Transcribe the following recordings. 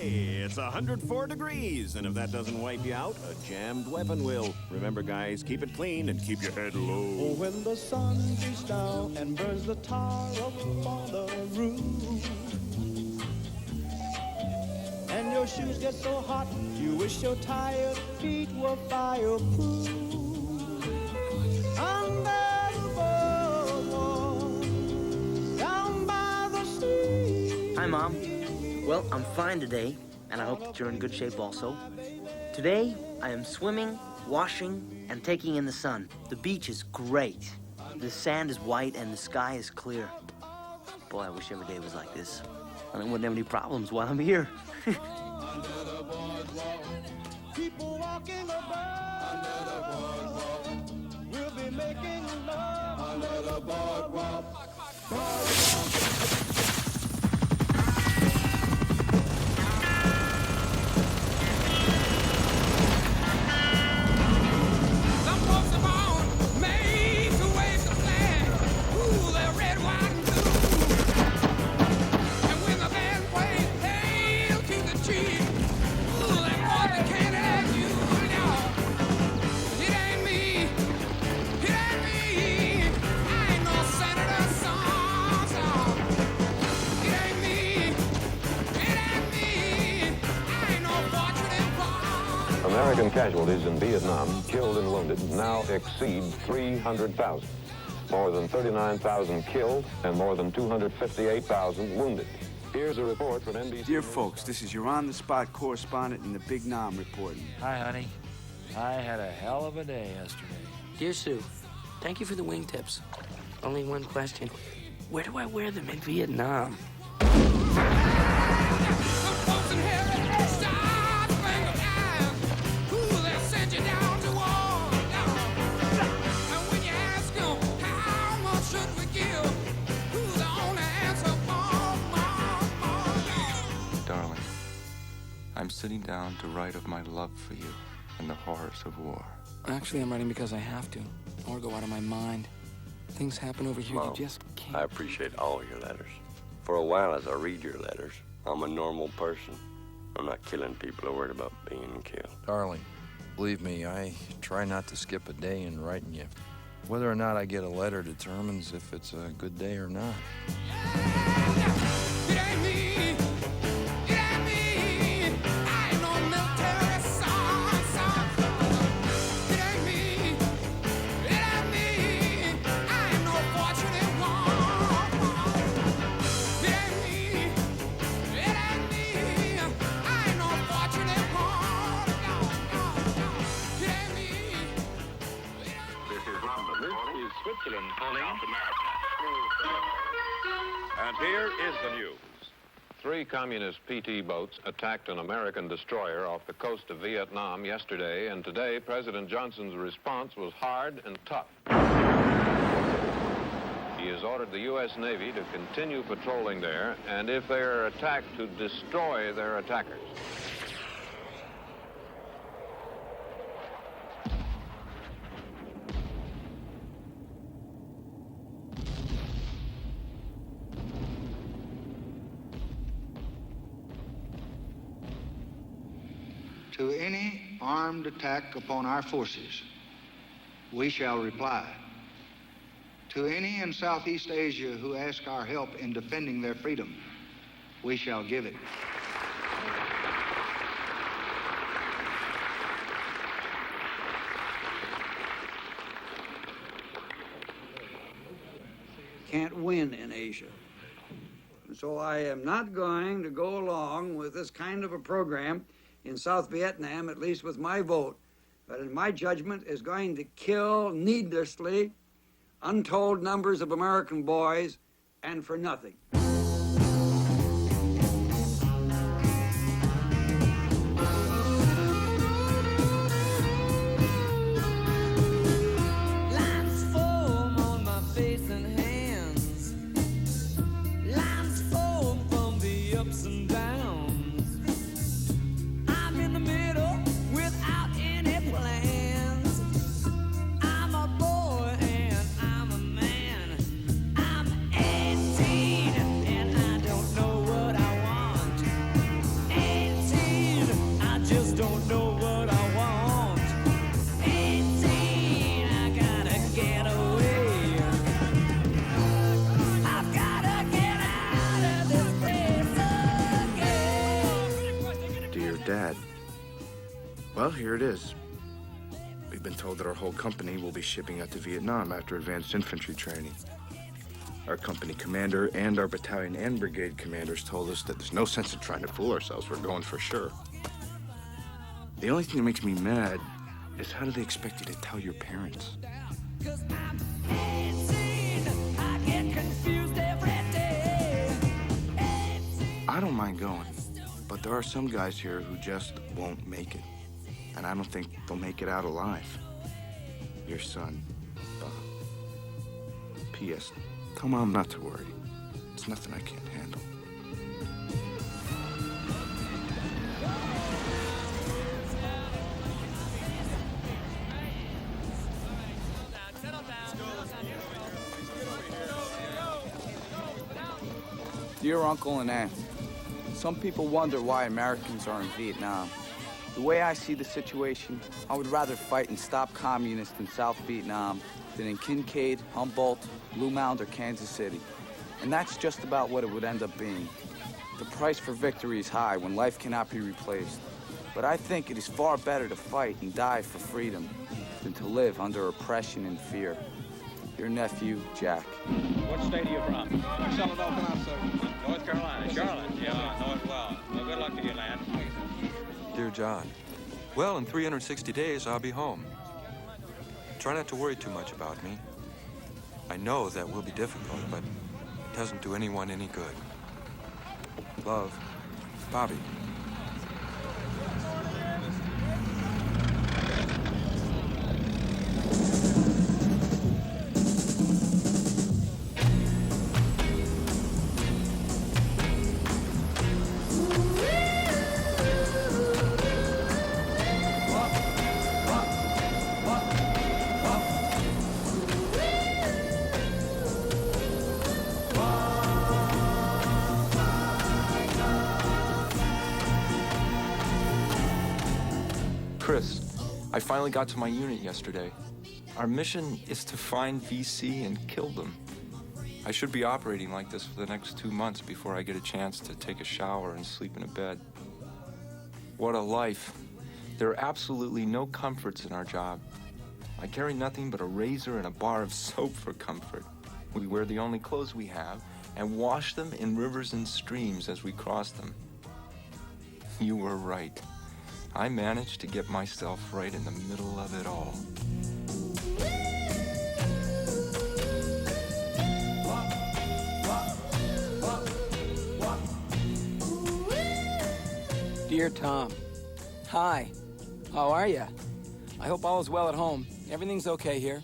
Hey, it's 104 degrees, and if that doesn't wipe you out, a jammed weapon will. Remember, guys, keep it clean and keep your head low. Oh, when the sun beats down and burns the tar up on the roof, and your shoes get so hot, you wish your tired feet were fireproof. Under the boardwalk, down by the sea. Hi, Mom. Well, I'm fine today, and I hope that you're in good shape also. Today, I am swimming, washing, and taking in the sun. The beach is great. The sand is white and the sky is clear. Boy, I wish every day was like this. I wouldn't have any problems while I'm here. People walking about. Under the boardwalk. We'll be making love. Under the boardwalk. Some folks are born made to wave the flag. Ooh, they're red, white, and blue. And when the band plays Hail to the Chief, ooh, that boy they can't have you now. It ain't me. It ain't me. I ain't no senator, son. It ain't me. It ain't me. I ain't no fortunate one. American casualties in Vietnam, killed and wounded, now exceed 300,000. More than 39,000 killed and more than 258,000 wounded. Here's a report from NBC. Dear folks, this is your on-the-spot correspondent in the Big Nam reporting. Hi, honey. I had a hell of a day yesterday. Dear Sue, thank you for the wingtips. Only one question. Where do I wear them in Vietnam? Darling, I'm sitting down to write of my love for you and the horrors of war. Actually, I'm writing because I have to, or go out of my mind. Things happen over here Mom, you just can't. I appreciate all your letters. For a while, as I read your letters, I'm a normal person. I'm not killing people or worried about being killed. Darling, believe me, I try not to skip a day in writing you. Whether or not I get a letter determines if it's a good day or not. It ain't me. It ain't me. I ain't no military son. It ain't me. It ain't me. I ain't no fortunate one. It ain't me. It ain't me. I ain't no fortunate one. It ain't me. This is London. This is Switzerland. South America. And here is the news. 3 communist PT boats attacked an American destroyer off the coast of Vietnam yesterday, and today President Johnson's response was hard and tough. He has ordered the U.S. Navy to continue patrolling there, and if they are attacked, to destroy their attackers. To any armed attack upon our forces, we shall reply. To any in Southeast Asia who ask our help in defending their freedom, we shall give it. Can't win in Asia. And so I am not going to go along with this kind of a program in South Vietnam, at least with my vote, but in my judgment is going to kill needlessly untold numbers of American boys and for nothing. Lines form on my face and hands. Lines form from the ups and downs. I'm in the middle without any plans. I'm a boy and I'm a man. I'm 18. Well, here it is. We've been told that our whole company will be shipping out to Vietnam after advanced infantry training. Our company commander and our battalion and brigade commanders told us that there's no sense in trying to fool ourselves. We're going for sure. The only thing that makes me mad is how do they expect you to tell your parents? I don't mind going, but there are some guys here who just won't make it. And I don't think they'll make it out alive. Your son, Bob. P.S. Tell Mom not to worry. It's nothing I can't handle. Dear Uncle and Aunt, some people wonder why Americans are in Vietnam. The way I see the situation, I would rather fight and stop communists in South Vietnam than in Kincaid, Humboldt, Blue Mound, or Kansas City. And that's just about what it would end up being. The price for victory is high when life cannot be replaced. But I think it is far better to fight and die for freedom than to live under oppression and fear. Your nephew, Jack. What state are you from? Charlotte, North Carolina, sir. North Carolina. Charlotte. Yeah, know it well. Well, good luck to you, lad. Dear John, well, in 360 days, I'll be home. Try not to worry too much about me. I know that will be difficult, but it doesn't do anyone any good. Love, Bobby. Chris, I finally got to my unit yesterday. Our mission is to find VC and kill them. I should be operating like this for the next 2 months before I get a chance to take a shower and sleep in a bed. What a life. There are absolutely no comforts in our job. I carry nothing but a razor and a bar of soap for comfort. We wear the only clothes we have and wash them in rivers and streams as we cross them. You were right. I managed to get myself right in the middle of it all. Dear Tom, hi. How are ya? I hope all is well at home. Everything's okay here.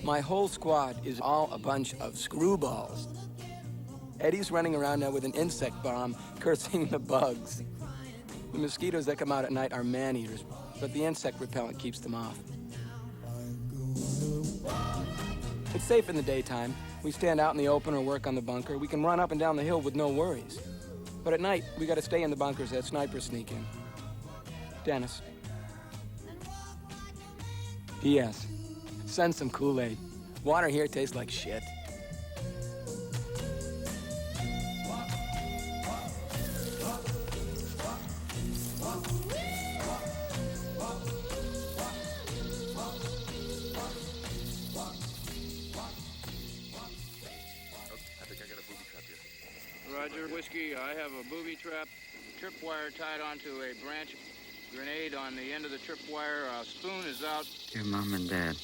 My whole squad is all a bunch of screwballs. Eddie's running around now with an insect bomb, cursing the bugs. The mosquitoes that come out at night are man-eaters, but the insect repellent keeps them off. It's safe in the daytime. We stand out in the open or work on the bunker. We can run up and down the hill with no worries. But at night, we gotta stay in the bunkers as snipers sneak in. Dennis. P.S. Send some Kool-Aid. Water here tastes like shit. Roger, Whiskey, I have a booby trap. Tripwire tied onto a branch. Grenade on the end of the tripwire. Spoon is out. Dear Mom and Dad,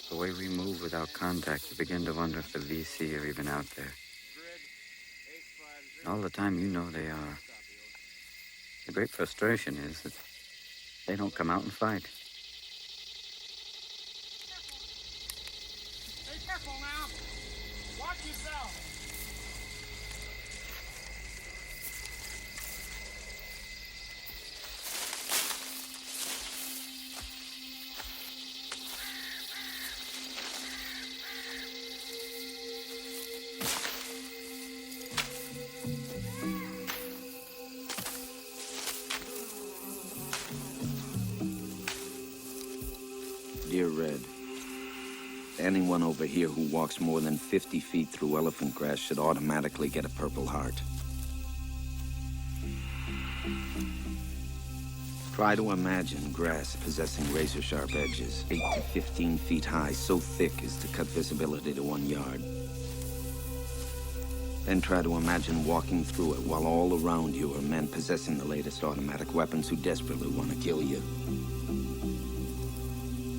the way we move without contact, you begin to wonder if the VC are even out there. All the time you know they are. The great frustration is that they don't come out and fight. Be careful now. Watch yourself. Dear Red, anyone over here who walks more than 50 feet through elephant grass should automatically get a Purple Heart. Try to imagine grass possessing razor-sharp edges, 8 to 15 feet high, so thick as to cut visibility to 1 yard. Then try to imagine walking through it while all around you are men possessing the latest automatic weapons who desperately want to kill you.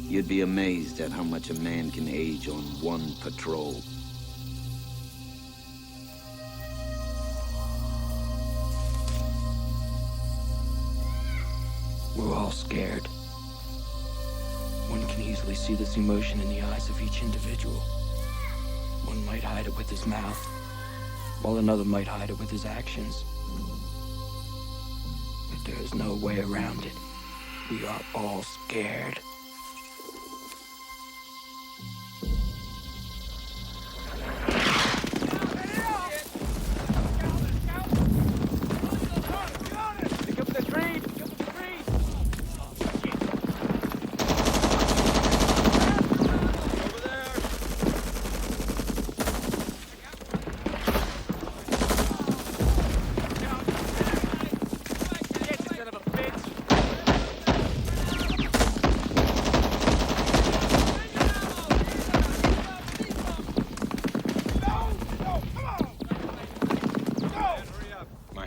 You'd be amazed at how much a man can age on one patrol. We're all scared. One can easily see this emotion in the eyes of each individual. One might hide it with his mouth, while another might hide it with his actions. But there is no way around it. We are all scared.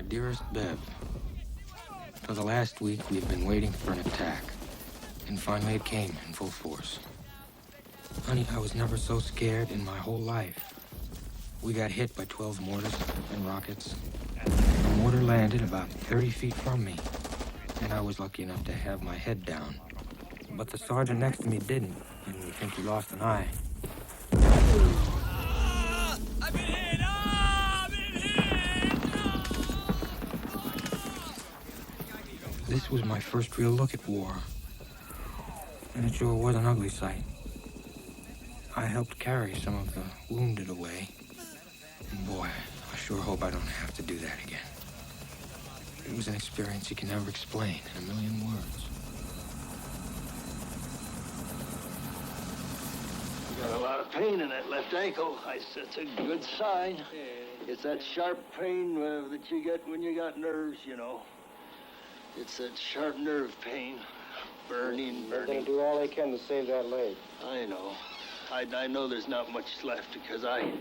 Dearest Bev, for the last week we've been waiting for an attack, and finally it came in full force. Honey, I was never so scared in my whole life. We got hit by 12 mortars and rockets. A mortar landed about 30 feet from me, and I was lucky enough to have my head down. But the sergeant next to me didn't, and we think he lost an eye. I've been hit! This was my first real look at war, and it sure was an ugly sight. I helped carry some of the wounded away, and boy, I sure hope I don't have to do that again. It was an experience you can never explain in a million words. You got a lot of pain in that left ankle. That's a good sign. It's that sharp pain that you get when you got nerves, you know. It's that sharp nerve pain. Burning. They're gonna do all they can to save that leg. I know. I know there's not much left because I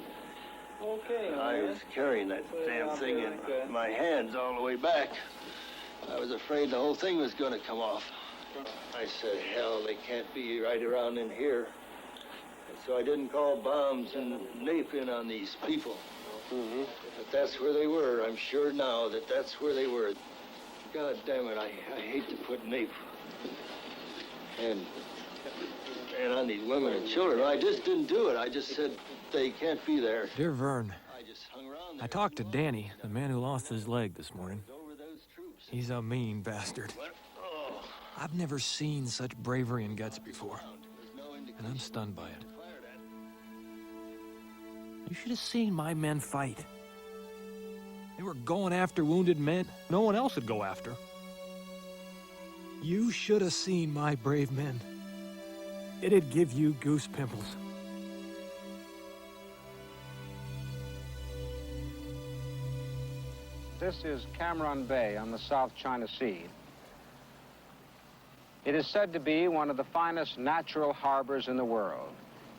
was carrying that damn thing in my hands all the way back. I was afraid the whole thing was gonna come off. I said, hell, they can't be right around in here. And so I didn't call bombs and nape in on these people. But that's where they were. I'm sure now that that's where they were. God damn it, I hate to put nape and on these women and children. I just didn't do it. I just said they can't be there. Dear Vern, I talked to Danny, the man who lost his leg this morning. He's a mean bastard. I've never seen such bravery and guts before, and I'm stunned by it. You should have seen my men fight. They were going after wounded men no one else would go after. You should have seen my brave men. It'd give you goose pimples. This is Cameron Bay on the South China Sea. It is said to be one of the finest natural harbors in the world.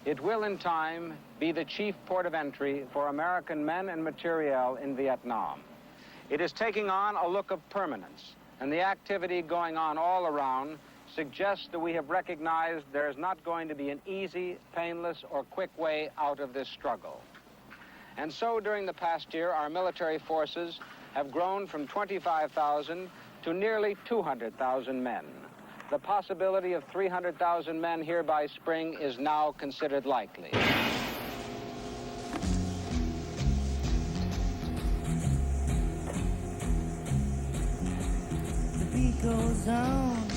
It will, in time, be the chief port of entry for American men and materiel in Vietnam. It is taking on a look of permanence, and the activity going on all around suggests that we have recognized there is not going to be an easy, painless, or quick way out of this struggle. And so, during the past year, our military forces have grown from 25,000 to nearly 200,000 men. The possibility of 300,000 men here by spring is now considered likely. The beat goes on.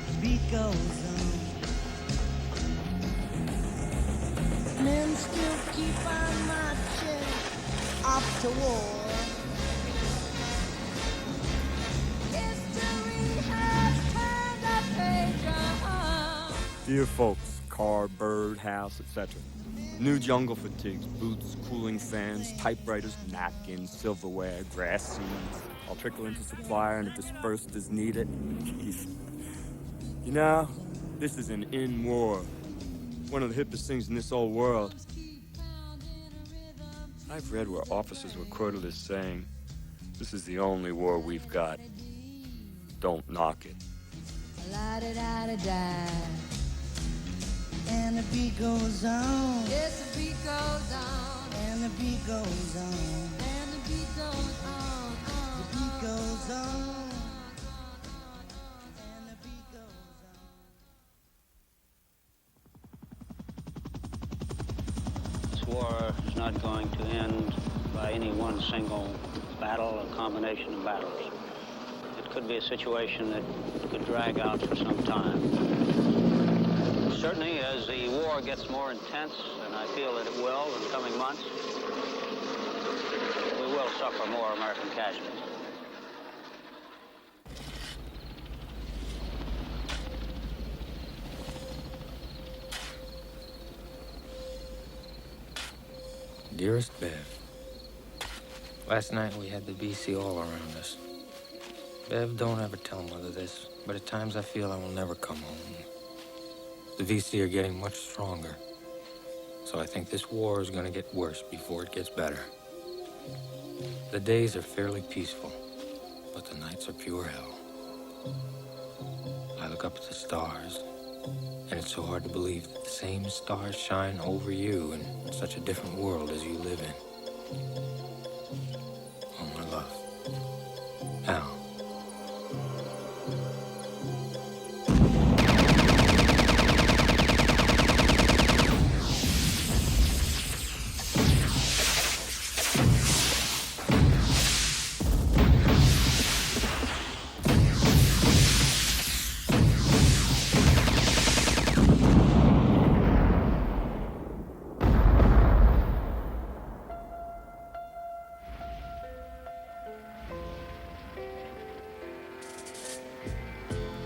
The beat goes on. Men still keep on marching off to war. Dear folks, car, bird, house, etc. New jungle fatigues, boots, cooling fans, typewriters, napkins, silverware, grass seeds. I'll trickle into supplier and dispersed as needed. Jeez. You know, this is an in-war. One of the hippest things in this whole world. I've read where officers were quoted as saying, "This is the only war we've got. Don't knock it." La-da-da-da-da. And the beat goes on. Yes, the beat goes on. And the beat goes on. And the beat goes on. The beat goes on. And the beat goes on. This war is not going to end by any one single battle or combination of battles. It could be a situation that could drag out for some time. Certainly, as the war gets more intense, and I feel that it will in the coming months, we will suffer more American casualties. Dearest Bev, last night we had the VC all around us. Bev, don't ever tell Mother this, but at times I feel I will never come home. The VC are getting much stronger, so I think this war is going to get worse before it gets better. The days are fairly peaceful, but the nights are pure hell. I look up at the stars, and it's so hard to believe that the same stars shine over you in such a different world as you live in. Oh, my love. Al.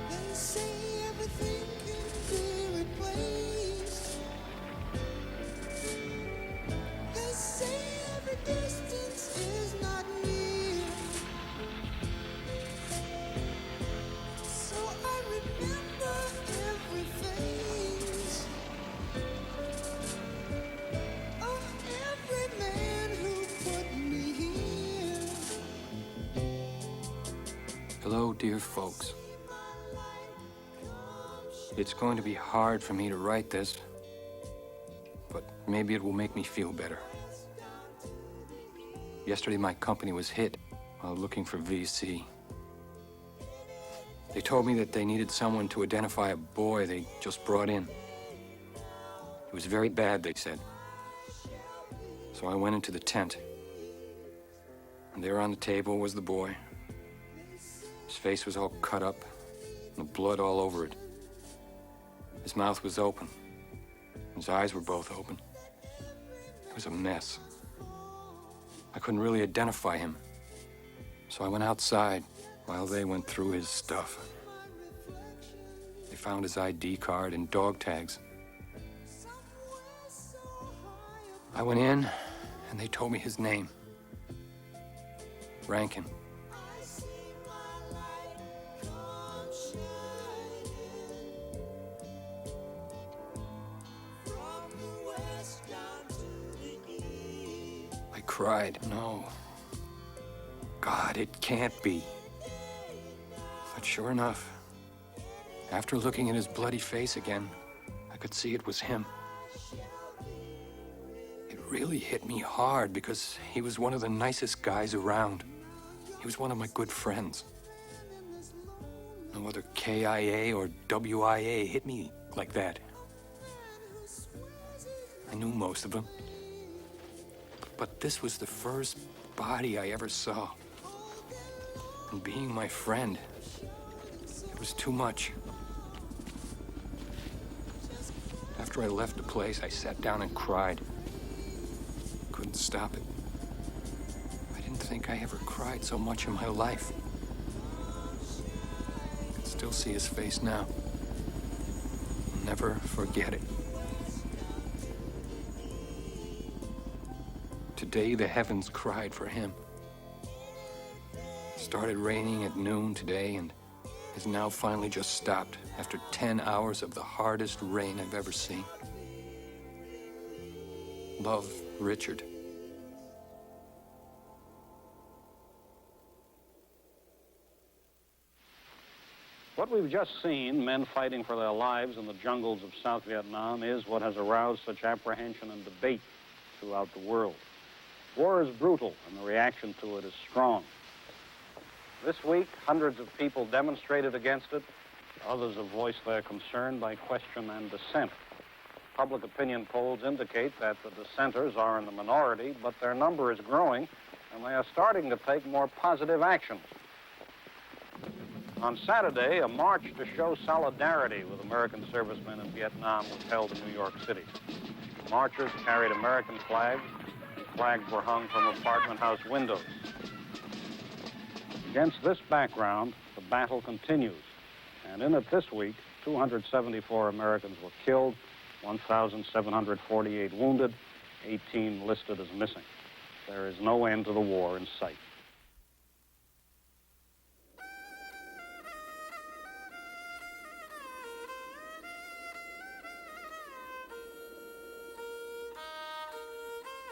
They say everything can be replaced. They say every distance is not near. So I remember every face of every man who put me here. Hello, dear folks. It's going to be hard for me to write this, but maybe it will make me feel better. Yesterday, my company was hit while looking for VC. They told me that they needed someone to identify a boy they just brought in. It was very bad, they said. So I went into the tent, and there on the table was the boy. His face was all cut up, and the blood all over it. His mouth was open. His eyes were both open. It was a mess. I couldn't really identify him. So I went outside while they went through his stuff. They found his ID card and dog tags. I went in, and they told me his name. Rankin. I cried. No. God, it can't be. But sure enough, after looking at his bloody face again, I could see it was him. It really hit me hard because he was one of the nicest guys around. He was one of my good friends. No other KIA or WIA hit me like that. I knew most of them. But this was the first body I ever saw. And being my friend, it was too much. After I left the place, I sat down and cried. Couldn't stop it. I didn't think I ever cried so much in my life. I can still see his face now. I'll never forget it. Today, the heavens cried for him. Started raining at noon today and has now finally just stopped after 10 hours of the hardest rain I've ever seen. Love, Richard. What we've just seen, men fighting for their lives in the jungles of South Vietnam, is what has aroused such apprehension and debate throughout the world. War is brutal, and the reaction to it is strong. This week, hundreds of people demonstrated against it. Others have voiced their concern by question and dissent. Public opinion polls indicate that the dissenters are in the minority, but their number is growing, and they are starting to take more positive actions. On Saturday, a march to show solidarity with American servicemen in Vietnam was held in New York City. Marchers carried American flags, and flags were hung from apartment house windows. Against this background, the battle continues, and in it this week, 274 Americans were killed, 1,748 wounded, 18 listed as missing. There is no end to the war in sight.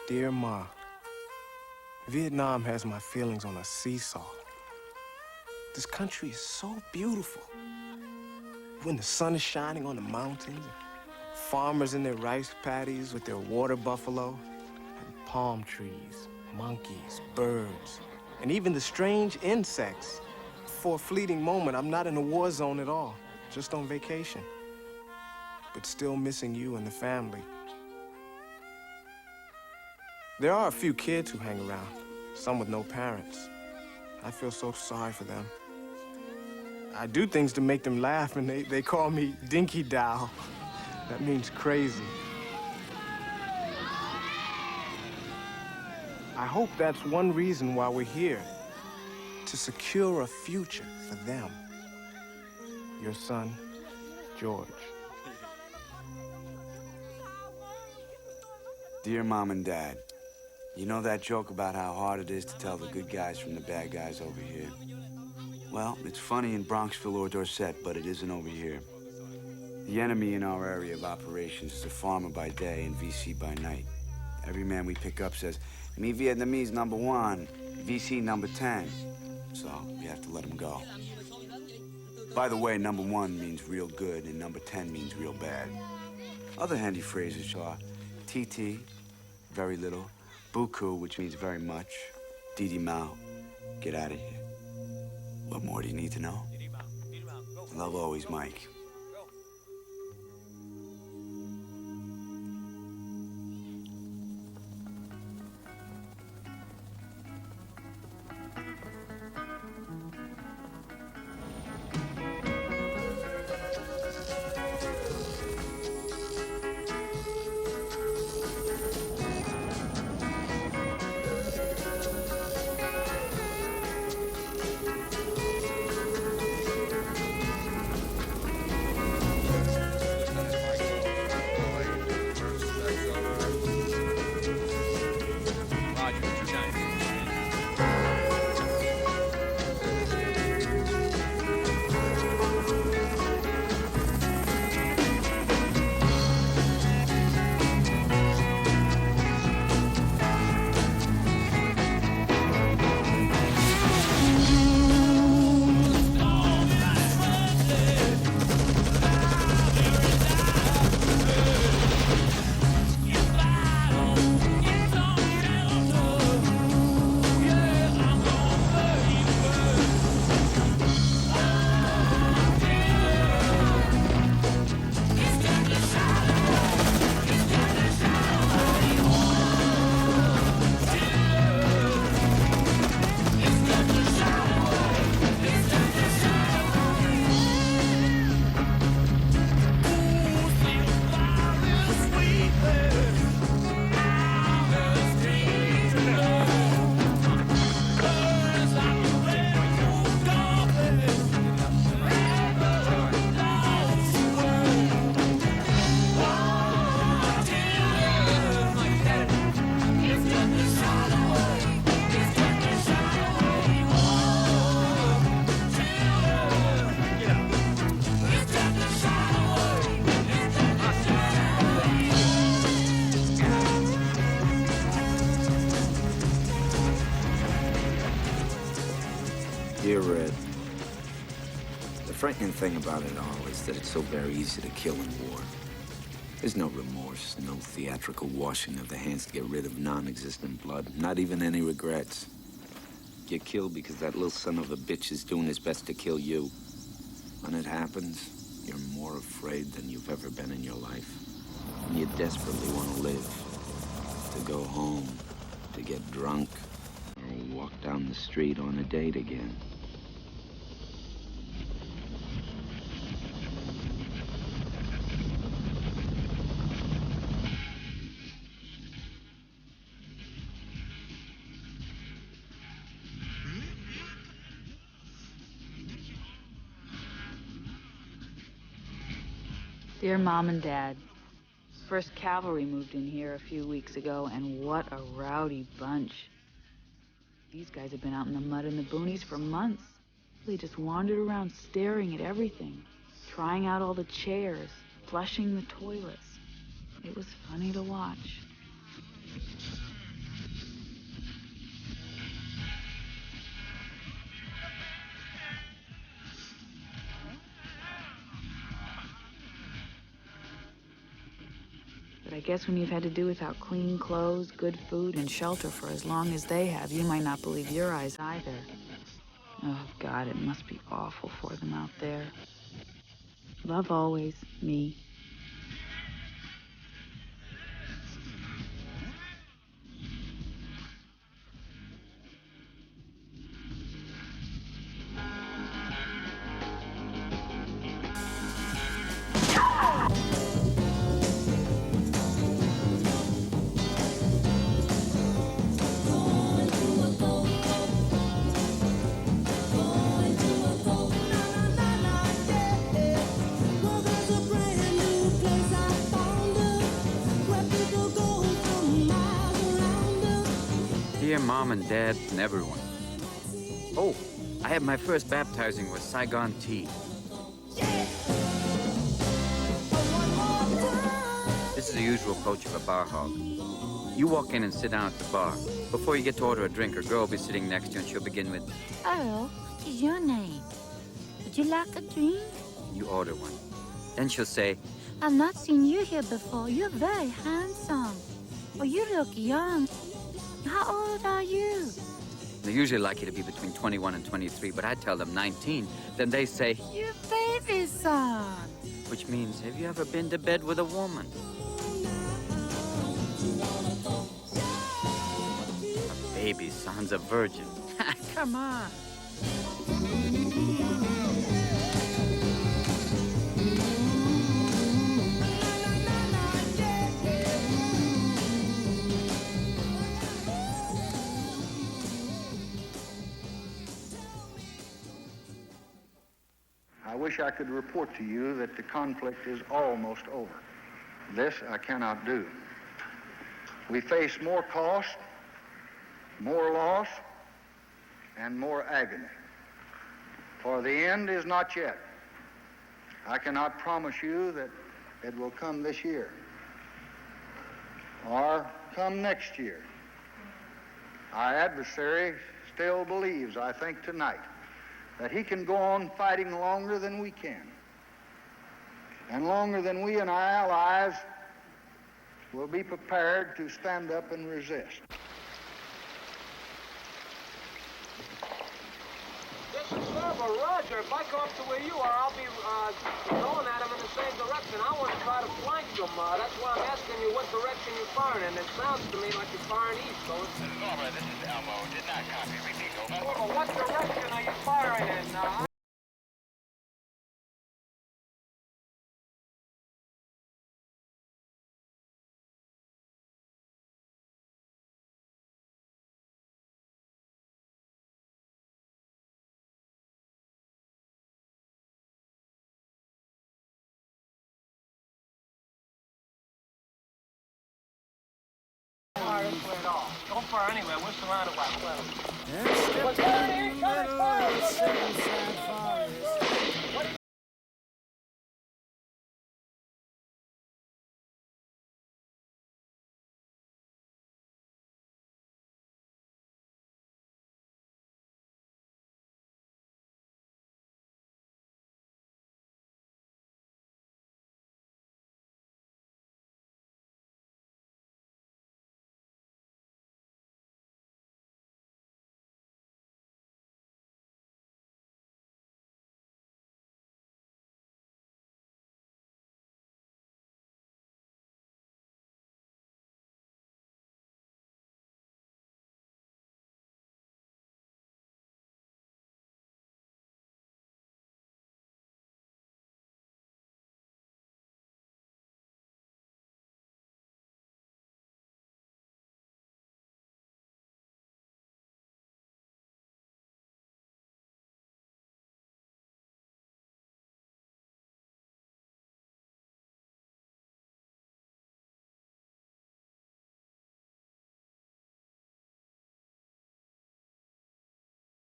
Dear Ma, Vietnam has my feelings on a seesaw. This country is so beautiful. When the sun is shining on the mountains, farmers in their rice paddies with their water buffalo, and palm trees, monkeys, birds, and even the strange insects. For a fleeting moment, I'm not in a war zone at all, just on vacation, but still missing you and the family. There are a few kids who hang around, some with no parents. I feel so sorry for them. I do things to make them laugh, and they call me Dinky Dow. That means crazy. I hope that's one reason why we're here, to secure a future for them. Your son, George. Dear Mom and Dad, you know that joke about how hard it is to tell the good guys from the bad guys over here? Well, it's funny in Bronxville or Dorset, but it isn't over here. The enemy in our area of operations is a farmer by day and VC by night. Every man we pick up says, "Me Vietnamese #1, VC #10. So we have to let him go. By the way, #1 means real good and #10 means real bad. Other handy phrases are TT, very little, Buku, which means very much, Didi Mao, get out of here. What more do you need to know? Love always, Mike. frightening thing about it all is that it's so very easy to kill in war. There's no remorse, no theatrical washing of the hands to get rid of non-existent blood, not even any regrets. You kill because that little son of a bitch is doing his best to kill you. When it happens, you're more afraid than you've ever been in your life. And you desperately want to live, to go home, to get drunk, or walk down the street on a date again. Dear Mom and Dad, 1st Cavalry moved in here a few weeks ago, and what a rowdy bunch. These guys have been out in the mud in the boonies for months. They just wandered around staring at everything, trying out all the chairs, flushing the toilets. It was funny to watch. But I guess when you've had to do without clean clothes, good food, and shelter for as long as they have, you might not believe your eyes either. Oh, God, it must be awful for them out there. Love always, me. Dear Mom and Dad and everyone. Oh, I had my first baptizing with Saigon tea. This is the usual approach of a bar hog. You walk in and sit down at the bar. Before you get to order a drink, a girl will be sitting next to you and she'll begin with, "Hello, what is your name? Would you like a drink?" you order one. Then she'll say, I've not seen you here before. You're very handsome. Oh, you look young. How old are you? they usually like you to be between 21 and 23, but I tell them 19. Then they say, You baby son. which means, have you ever been to bed with a woman? A baby son's a virgin. Come on. I wish I could report to you that the conflict is almost over. This I cannot do. We face more cost, more loss, and more agony. For the end is not yet. I cannot promise you that it will come this year or come next year. Our adversary still believes, I think tonight, that he can go on fighting longer than we can, and longer than we and our allies will be prepared to stand up and resist. This is Servo, Roger. If I go up to where you are, I'll be going at him in the same direction. I want to try to flank him. That's why I'm asking you what direction you're firing, and it sounds to me like you're firing east, so it's... Norma, this is Elmo. Did not copy. Repeat, over. Well, what direction are you firing in? Don't fire anywhere. We're surrounded by 12. What's going on?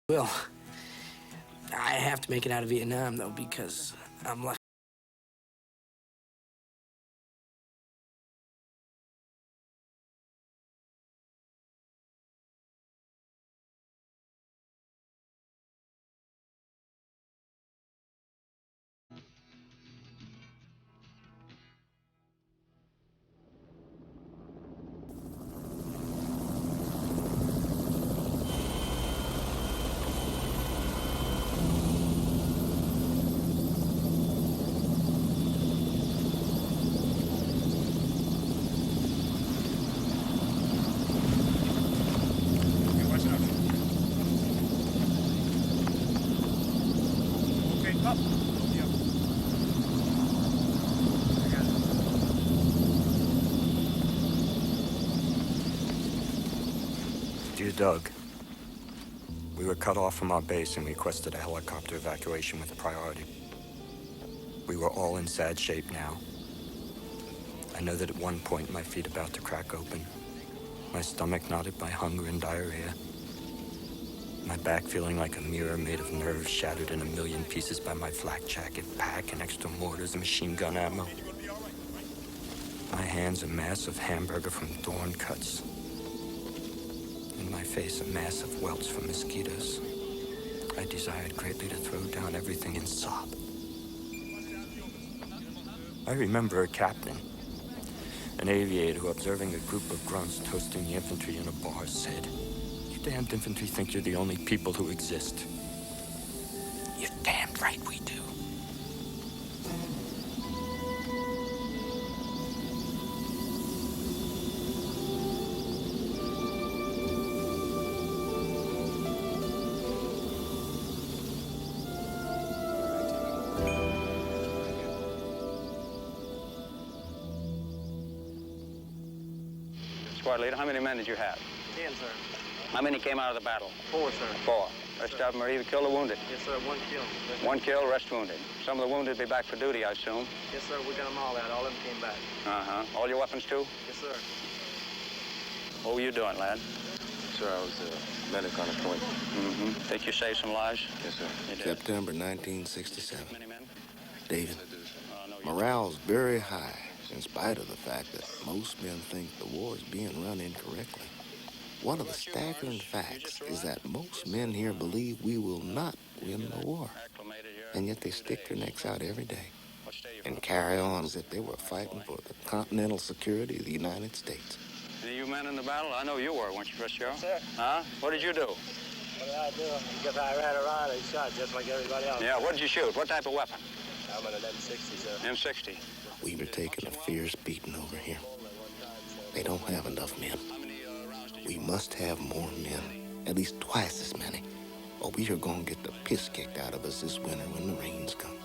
Well, I have to make it out of Vietnam, though, because I'm like... Dear Doug, we were cut off from our base and requested a helicopter evacuation with priority. We were all in sad shape now. I know that at one point my feet about to crack open, my stomach knotted by hunger and diarrhea, my back feeling like a mirror made of nerves shattered in a million pieces by my flak jacket, pack, and extra mortars and machine gun ammo. My hands a mass of hamburger from thorn cuts. In my face, a mass of welts from mosquitoes. I desired greatly to throw down everything and sob. I remember a captain, an aviator who, observing a group of grunts toasting the infantry in a bar, said, "You damned infantry think you're the only people who exist." You're damned right we do. Squad leader, how many men did you have? 10, sir. How many came out of the battle? 4, sir. 4. Rest of them are either killed or wounded? Yes, sir. 1 killed. One killed, rest wounded. Some of the wounded be back for duty, I assume? Yes, sir. We got them all out. All of them came back. Uh-huh. All your weapons, too? Yes, sir. What were you doing, lad? Sir, I was a medic on a point. Mm-hmm. Think you saved some lives? Yes, sir. You did. September 1967. David, morale's very high, in spite of the fact that most men think the war is being run incorrectly. One of the staggering facts is that most men here believe we will not win the war, and yet they stick their necks out every day and carry on as if they were fighting for the continental security of the United States. Any of you men in the battle? I know you were, weren't you, Chris? Yes, sir. Huh? What did you do? What did I do? Because I ran around and shot just like everybody else. Yeah, what did you shoot? What type of weapon? I'm an M60, sir. M60. We were taking a fierce beating over here. They don't have enough men. We must have more men, at least twice as many, or we are going to get the piss kicked out of us this winter when the rains come.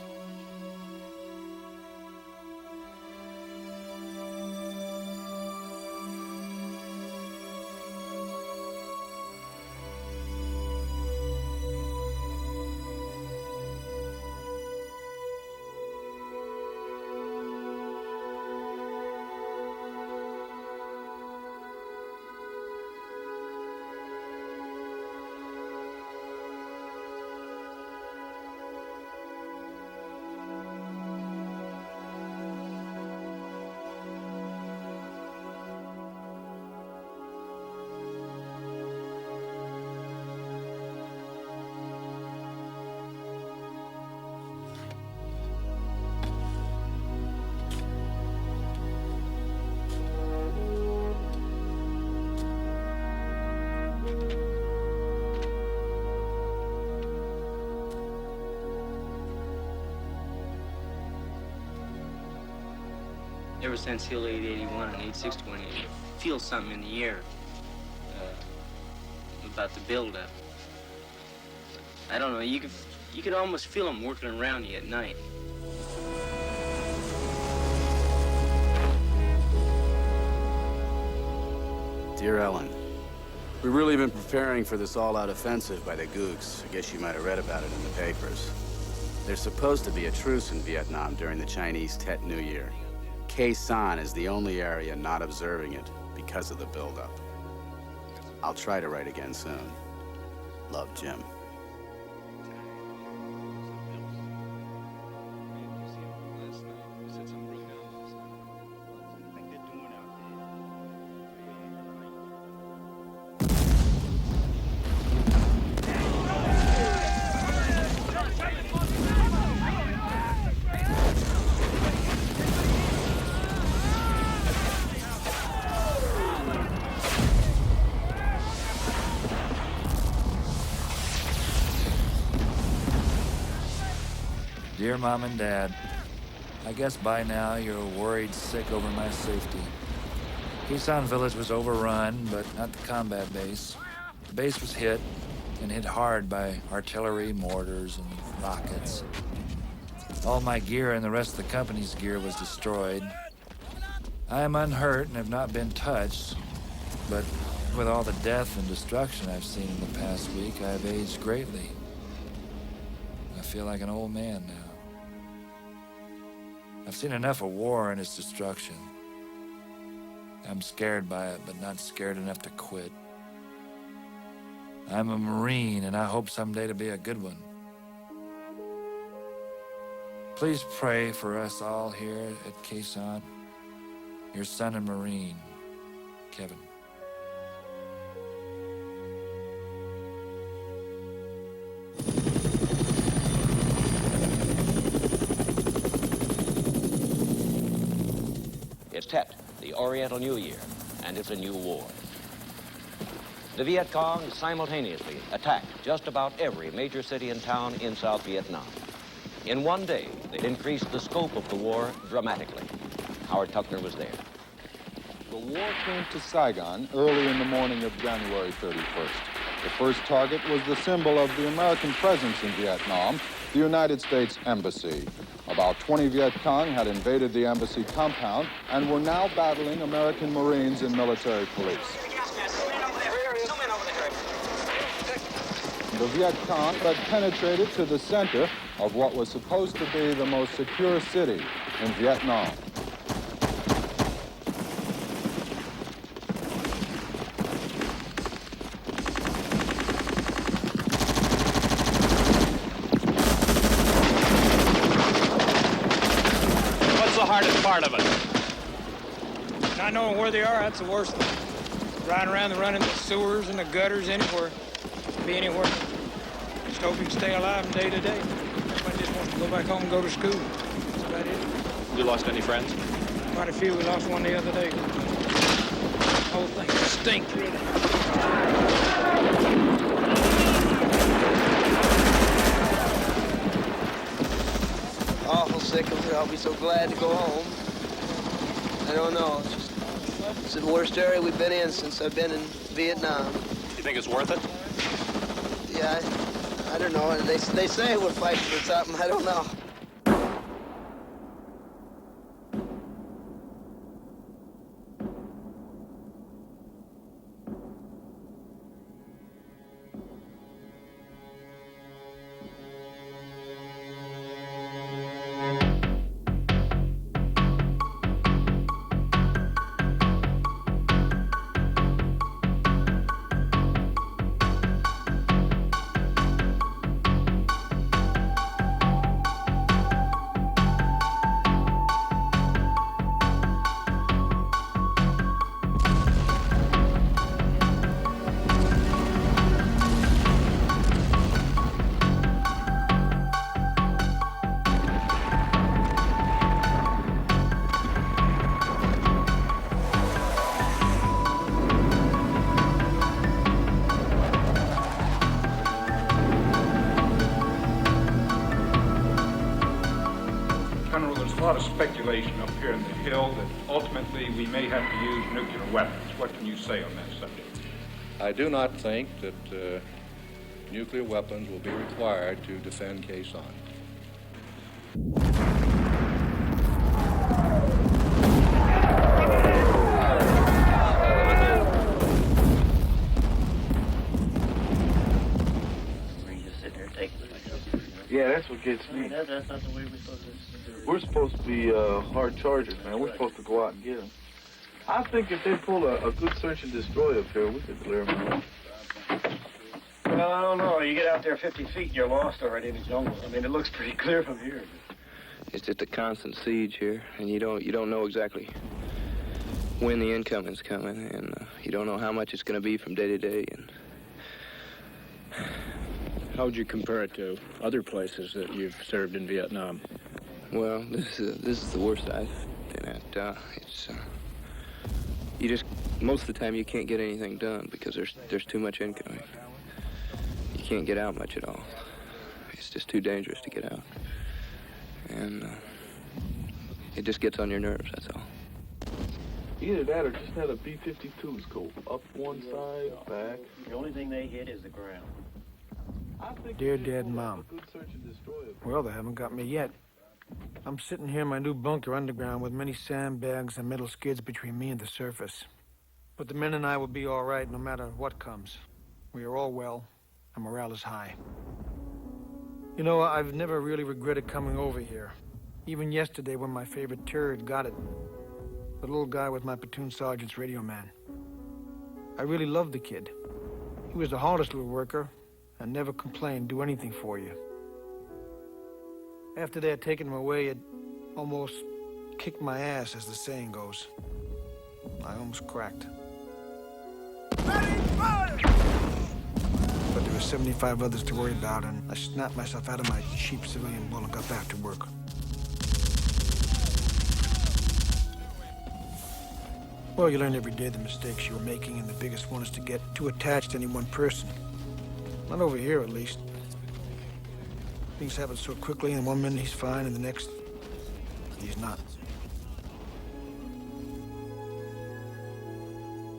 Ever since Hill 881 and 861, you feel something in the air about the buildup. I don't know, you could almost feel them working around you at night. Dear Ellen, we've really been preparing for this all-out offensive by the Gooks. I guess you might have read about it in the papers. There's supposed to be a truce in Vietnam during the Chinese Tet New Year. Khe Sanh is the only area not observing it because of the buildup. I'll try to write again soon. Love, Jim. Dear Mom and Dad, I guess by now you're worried sick over my safety. Quezon Village was overrun, but not the combat base. The base was hit, and hit hard by artillery, mortars, and rockets. All my gear and the rest of the company's gear was destroyed. I am unhurt and have not been touched, but with all the death and destruction I've seen in the past week, I've aged greatly. I feel like an old man now. I've seen enough of war and its destruction. I'm scared by it, but not scared enough to quit. I'm a Marine, and I hope someday to be a good one. Please pray for us all here at Quezon. Your son and Marine, Kevin. It's Tet, the Oriental New Year, and it's a new war. The Viet Cong simultaneously attacked just about every major city and town in South Vietnam. In one day, they increased the scope of the war dramatically. Howard Tuckner was there. The war came to Saigon early in the morning of January 31st. The first target was the symbol of the American presence in Vietnam, the United States Embassy. About 20 Viet Cong had invaded the embassy compound and were now battling American Marines and military police. The Viet Cong had penetrated to the center of what was supposed to be the most secure city in Vietnam. What's the hardest part of it? Not knowing where they are, that's the worst thing. Riding around and running the sewers and the gutters anywhere. Be anywhere. Just hope you can stay alive from day to day. Everybody just wants to go back home and go to school. That's about it. You lost any friends? Quite a few. We lost one the other day. The whole thing stinks, really. Awful sick of it. I'll be so glad to go home. I don't know. It's the worst area we've been in since I've been in Vietnam. You think it's worth it? Yeah, I don't know. They say we're fighting for something. I don't know. A lot of speculation up here in the hill that ultimately we may have to use nuclear weapons. What can you say on that subject? I do not think that nuclear weapons will be required to defend Quezon. Yeah, that's what gets me. That's not the way we're supposed to do it. We're supposed to be hard chargers, man. We're supposed to go out and get them. I think if they pull a good search and destroy up here, we could clear them out. Well, I don't know. You get out there 50 feet and you're lost already in the jungle. I mean, it looks pretty clear from here. It's just a constant siege here, and you don't know exactly when the incoming's coming, and you don't know how much it's going to be from day to day. And how would you compare it to other places that you've served in Vietnam? Well, this is the worst I've been at. It's you just most of the time you can't get anything done because there's too much incoming. You can't get out much at all. It's just too dangerous to get out. and it just gets on your nerves, that's all. Either that or just had a B-52 scope. Up one side, back. The only thing they hit is the ground. Dear Dad and Mom. Well, they haven't got me yet. I'm sitting here in my new bunker underground with many sandbags and metal skids between me and the surface. But the men and I will be all right no matter what comes. We are all well, and morale is high. You know, I've never really regretted coming over here. Even yesterday when my favorite turd got it. The little guy with my platoon sergeant's radio man. I really loved the kid. He was the hardest little worker, and never complained, do anything for you. After they had taken him away, it almost kicked my ass, as the saying goes. I almost cracked. But there were 75 others to worry about, and I snapped myself out of my cheap civilian bull and got back to work. Well, you learn every day the mistakes you were making, and the biggest one is to get too attached to any one person. Not over here, at least. Things happen so quickly, and 1 minute he's fine, and the next, he's not.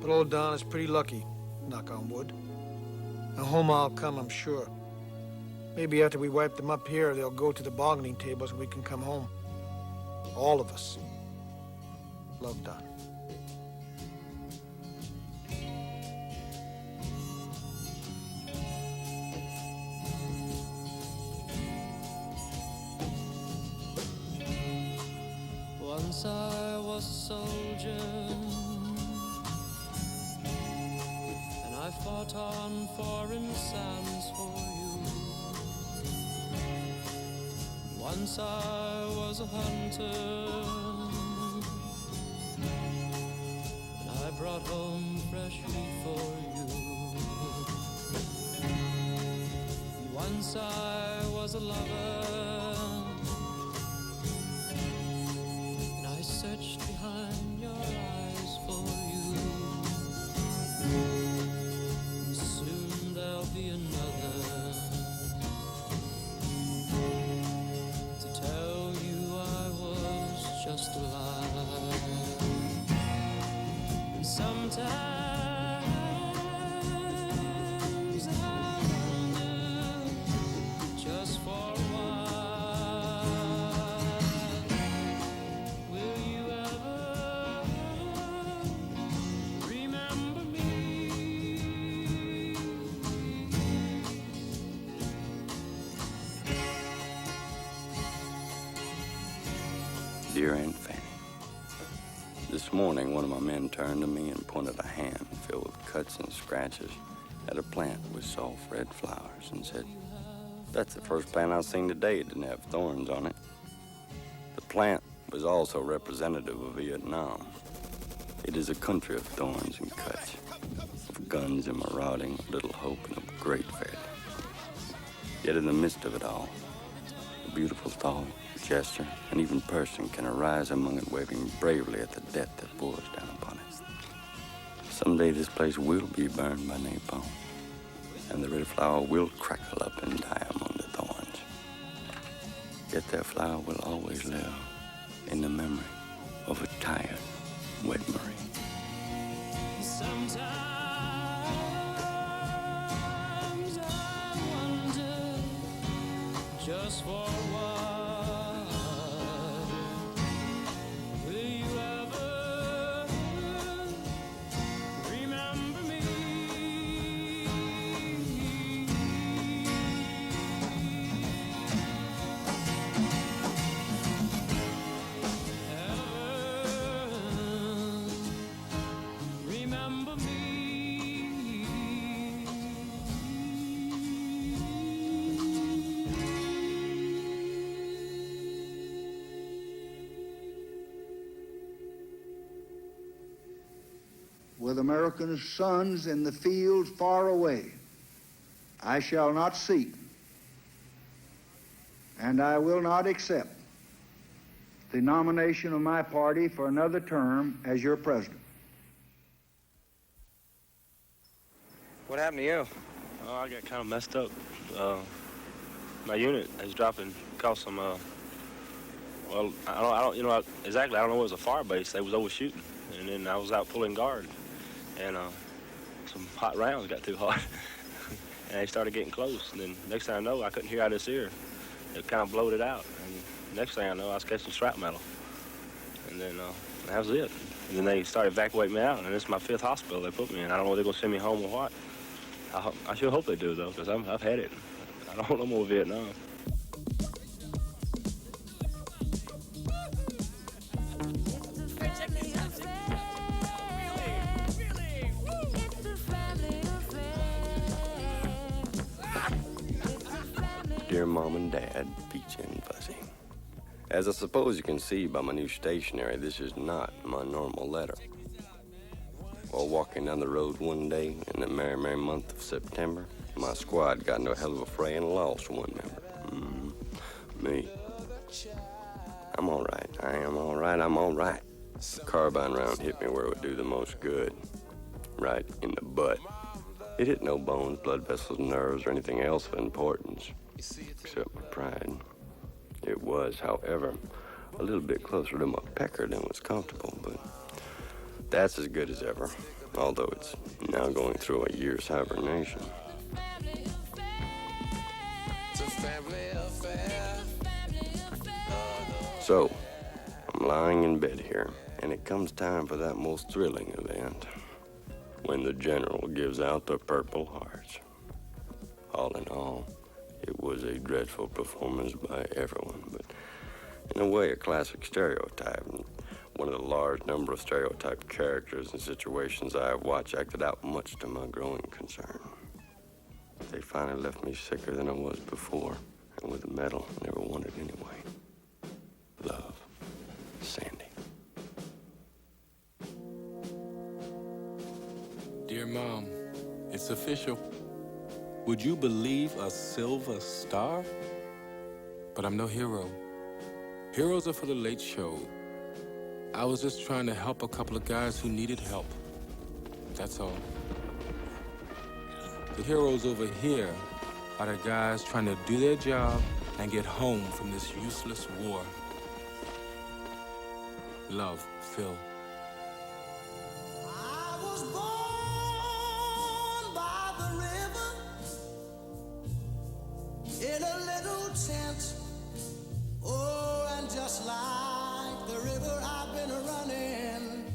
But old Don is pretty lucky, knock on wood. Now home I'll come, I'm sure. Maybe after we wipe them up here, they'll go to the bargaining tables and we can come home. All of us. Love, Don. Once I was a soldier, and I fought on foreign sands for you. Once I was a hunter, and I brought home fresh meat for you. Once I was a lover, searched behind your eyes for you. And soon there'll be another to tell you I was just alive. And sometimes I wonder, just for a while, Dear Aunt Fanny, this morning one of my men turned to me and pointed a hand filled with cuts and scratches at a plant with soft red flowers and said, "That's the first plant I've seen today that didn't have thorns on it." The plant was also representative of Vietnam. It is a country of thorns and cuts, of guns and marauding, of little hope and of great failure. Yet in the midst of it all, a beautiful thought, gesture, and even person can arise among it, waving bravely at the death that pours down upon it. Someday this place will be burned by napalm, and the red flower will crackle up and die among the thorns. Yet that flower will always live in the memory of a tired, wet Marine. Sometimes I wonder, just for a while, with American sons in the field far away, I shall not seek, and I will not accept the nomination of my party for another term as your president. What happened to you? Oh, I got kind of messed up. My unit is dropping, caused some Well, I don't, you know, exactly. I don't know. It was a fire base. They was overshooting, and then I was out pulling guard, and some hot rounds got too hot, and they started getting close. And then next thing I know, I couldn't hear out of this ear. It kind of blowed it out, and next thing I know, I was catching shrapnel, and then that was it. And then they started evacuating me out, and this is my 5th hospital they put me in. I don't know if they're gonna send me home or what. I sure hope they do though, because I've had it. I don't want no more Vietnam. Dear Mom and Dad, Peachy and Fuzzy. As I suppose you can see by my new stationery, this is not my normal letter. While walking down the road one day in the merry, merry month of September, my squad got into a hell of a fray and lost one member. Me. I'm all right. I am all right. I'm all right. The carbine round hit me where it would do the most good. Right in the butt. It hit no bones, blood vessels, nerves, or anything else of importance. Except my pride. It was, however, a little bit closer to my pecker than was comfortable, but that's as good as ever, although it's now going through a year's hibernation. So, I'm lying in bed here, and it comes time for that most thrilling event, when the general gives out the Purple Hearts. All in all, it was a dreadful performance by everyone, but in a way a classic stereotype, and one of the large number of stereotyped characters and situations I have watched acted out much to my growing concern. They finally left me sicker than I was before, and with a medal I never wanted anyway. Love, Sandy. Dear Mom, it's official. Would you believe a silver star? But I'm no hero. Heroes are for the late show. I was just trying to help a couple of guys who needed help. That's all. The heroes over here are the guys trying to do their job and get home from this useless war. Love, Phil. In a little tent, oh, and just like the river I've been running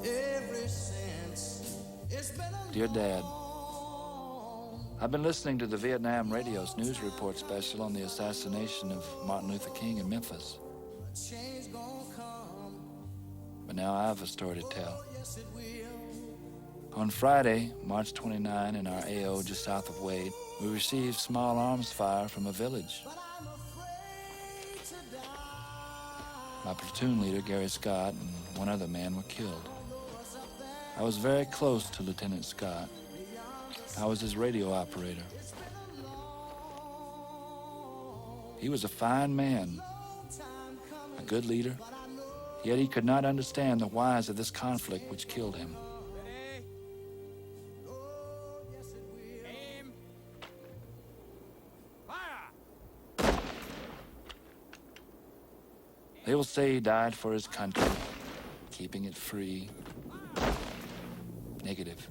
ever since. It's been a Dear Dad, I've been listening to the Vietnam Radio's news report special on the assassination of Martin Luther King in Memphis. But now I have a story to tell. On Friday, March 29, in our AO just south of Wade, we received small arms fire from a village. My platoon leader, Gary Scott, and one other man were killed. I was very close to Lieutenant Scott. I was his radio operator. He was a fine man, a good leader, yet he could not understand the whys of this conflict which killed him. They will say he died for his country, keeping it free. Negative.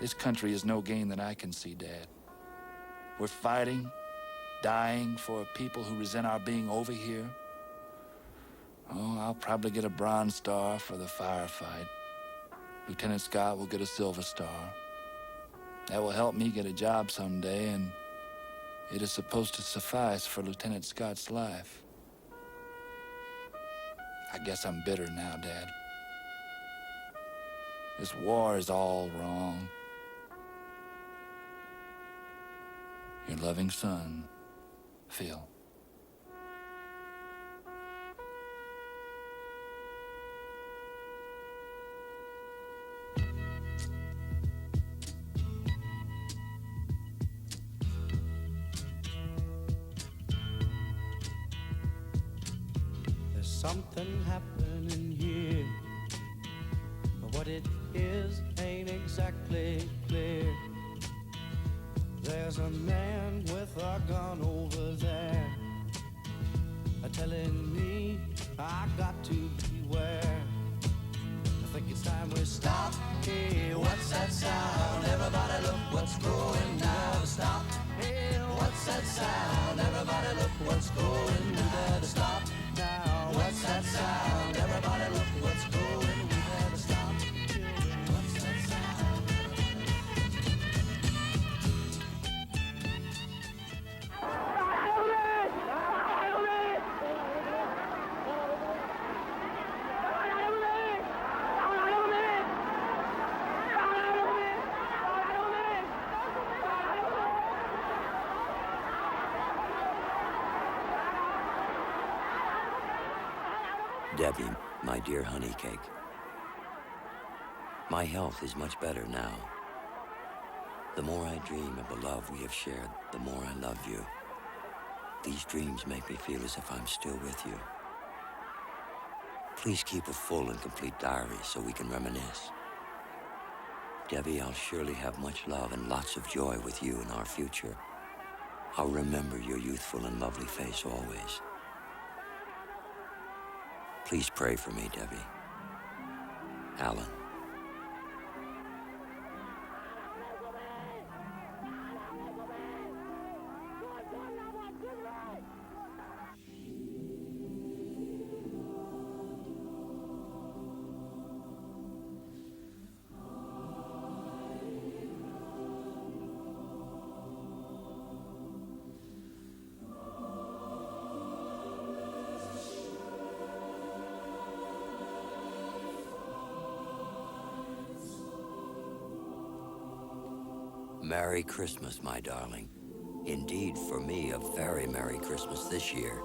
This country is no gain that I can see, Dad. We're fighting, dying for people who resent our being over here. Oh, I'll probably get a Bronze Star for the firefight. Lieutenant Scott will get a Silver Star. That will help me get a job someday, and it is supposed to suffice for Lieutenant Scott's life. I guess I'm bitter now, Dad. This war is all wrong. Your loving son, Phil. There's something happening here, but what it is ain't exactly clear. There's a man with a gun over there, telling me I got to beware. I think it's time we stop. Hey, what's that sound? Everybody look what's going down. Stop. Hey, what's that sound? Everybody look what's going down. Stop now. What's that sound? Everybody look what's going. We better stop. Children, what's that sound? Debbie, my dear honey cake. My health is much better now. The more I dream of the love we have shared, the more I love you. These dreams make me feel as if I'm still with you. Please keep a full and complete diary so we can reminisce. Debbie, I'll surely have much love and lots of joy with you in our future. I'll remember your youthful and lovely face always. Please pray for me, Debbie. Alan. Merry Christmas, my darling. Indeed, for me, a very Merry Christmas this year.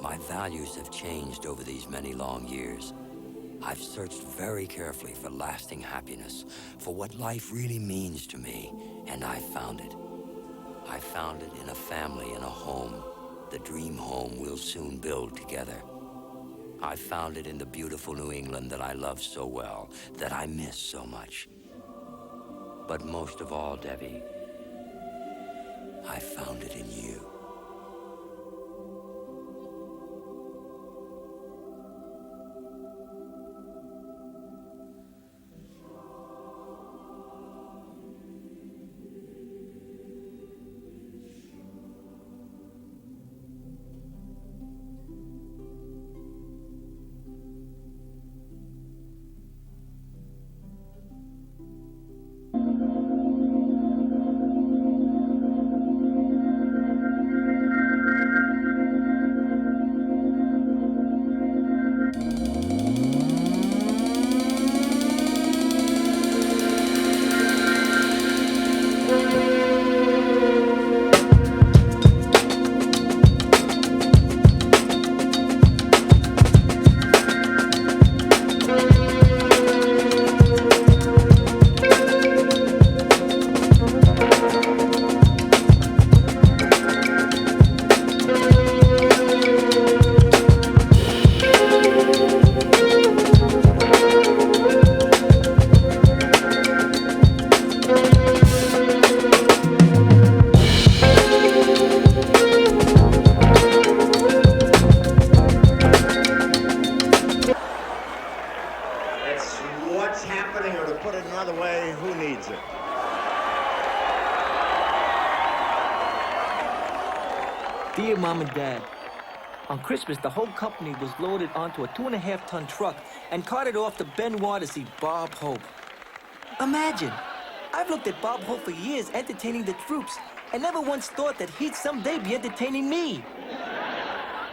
My values have changed over these many long years. I've searched very carefully for lasting happiness, for what life really means to me, and I found it. I found it in a family, in a home, the dream home we'll soon build together. I found it in the beautiful New England that I love so well, that I miss so much. But most of all, Debbie, I found it in you. Dear Mom and Dad, on Christmas, the whole company was loaded onto a 2.5-ton truck and carted off to Benoit to see Bob Hope. Imagine, I've looked at Bob Hope for years entertaining the troops and never once thought that he'd someday be entertaining me.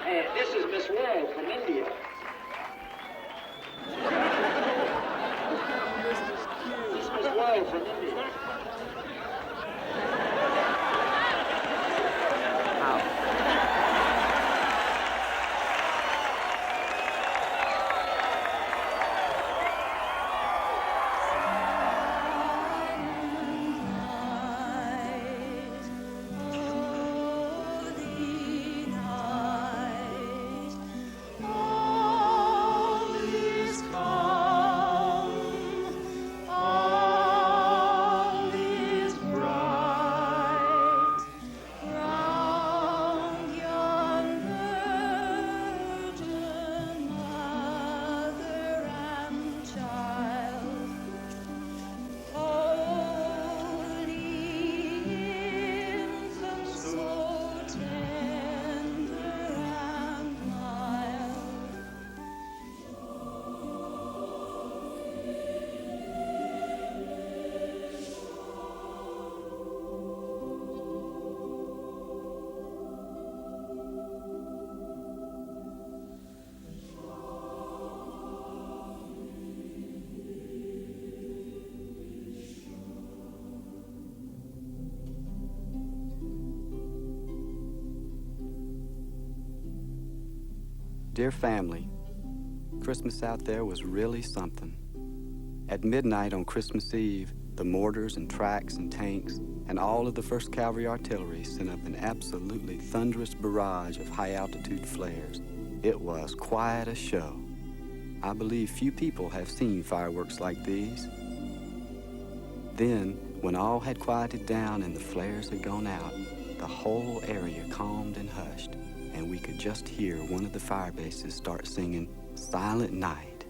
Hey, this is Miss Wall from India. This is Miss Wall from India. All Dear family, Christmas out there was really something. At midnight on Christmas Eve, the mortars and tracks and tanks and all of the 1st Cavalry artillery sent up an absolutely thunderous barrage of high-altitude flares. It was quite a show. I believe few people have seen fireworks like these. Then, when all had quieted down and the flares had gone out, the whole area calmed and hushed, and we could just hear one of the fire bases start singing Silent Night.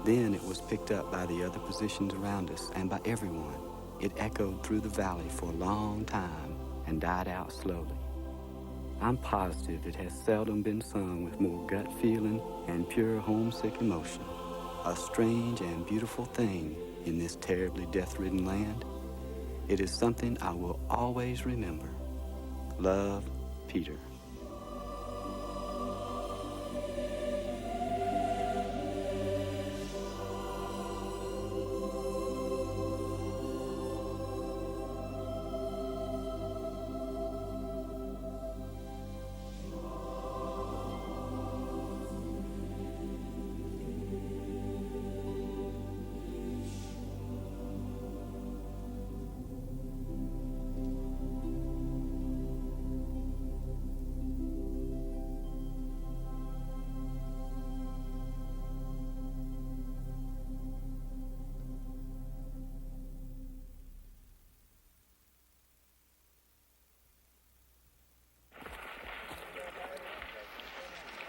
Then it was picked up by the other positions around us and by everyone. It echoed through the valley for a long time and died out slowly. I'm positive it has seldom been sung with more gut feeling and pure homesick emotion. A strange and beautiful thing in this terribly death-ridden land. It is something I will always remember. Love, Peter.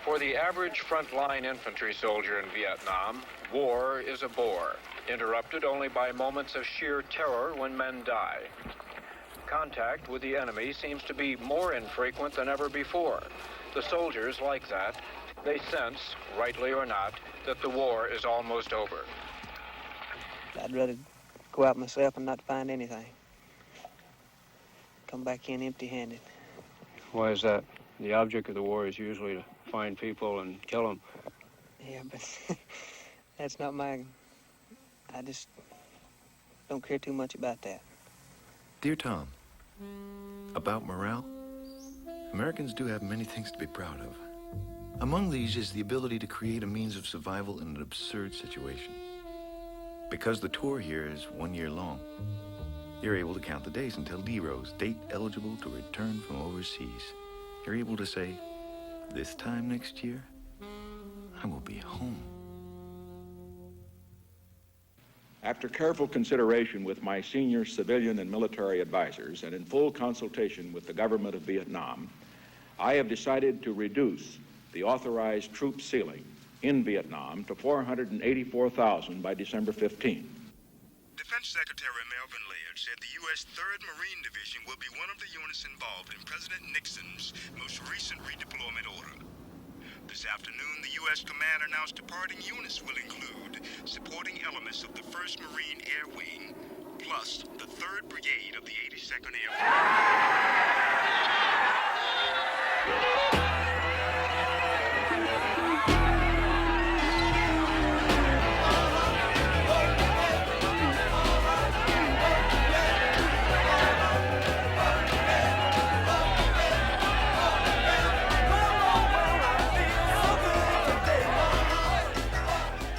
For the average frontline infantry soldier in Vietnam, war is a bore, interrupted only by moments of sheer terror when men die. Contact with the enemy seems to be more infrequent than ever before. The soldiers like that. They sense, rightly or not, that the war is almost over. I'd rather go out myself and not find anything. Come back in empty-handed. Why is that? The object of the war is usually to find people and kill them. Yeah, but that's not I just don't care too much about that. Dear Tom, about morale, Americans do have many things to be proud of. Among these is the ability to create a means of survival in an absurd situation. Because the tour here is 1 year long, you're able to count the days until Lero's date eligible to return from overseas. You're able to say, this time next year, I will be home. After careful consideration with my senior civilian and military advisors and in full consultation with the government of Vietnam, I have decided to reduce the authorized troop ceiling in Vietnam to 484,000 by December 15. Defense Secretary Melvin Laird said the U.S. 3rd Marine Division will be one of the units involved in President Nixon's most recent redeployment order. This afternoon, the U.S. command announced departing units will include supporting elements of the 1st Marine Air Wing, plus the 3rd Brigade of the 82nd Air Force.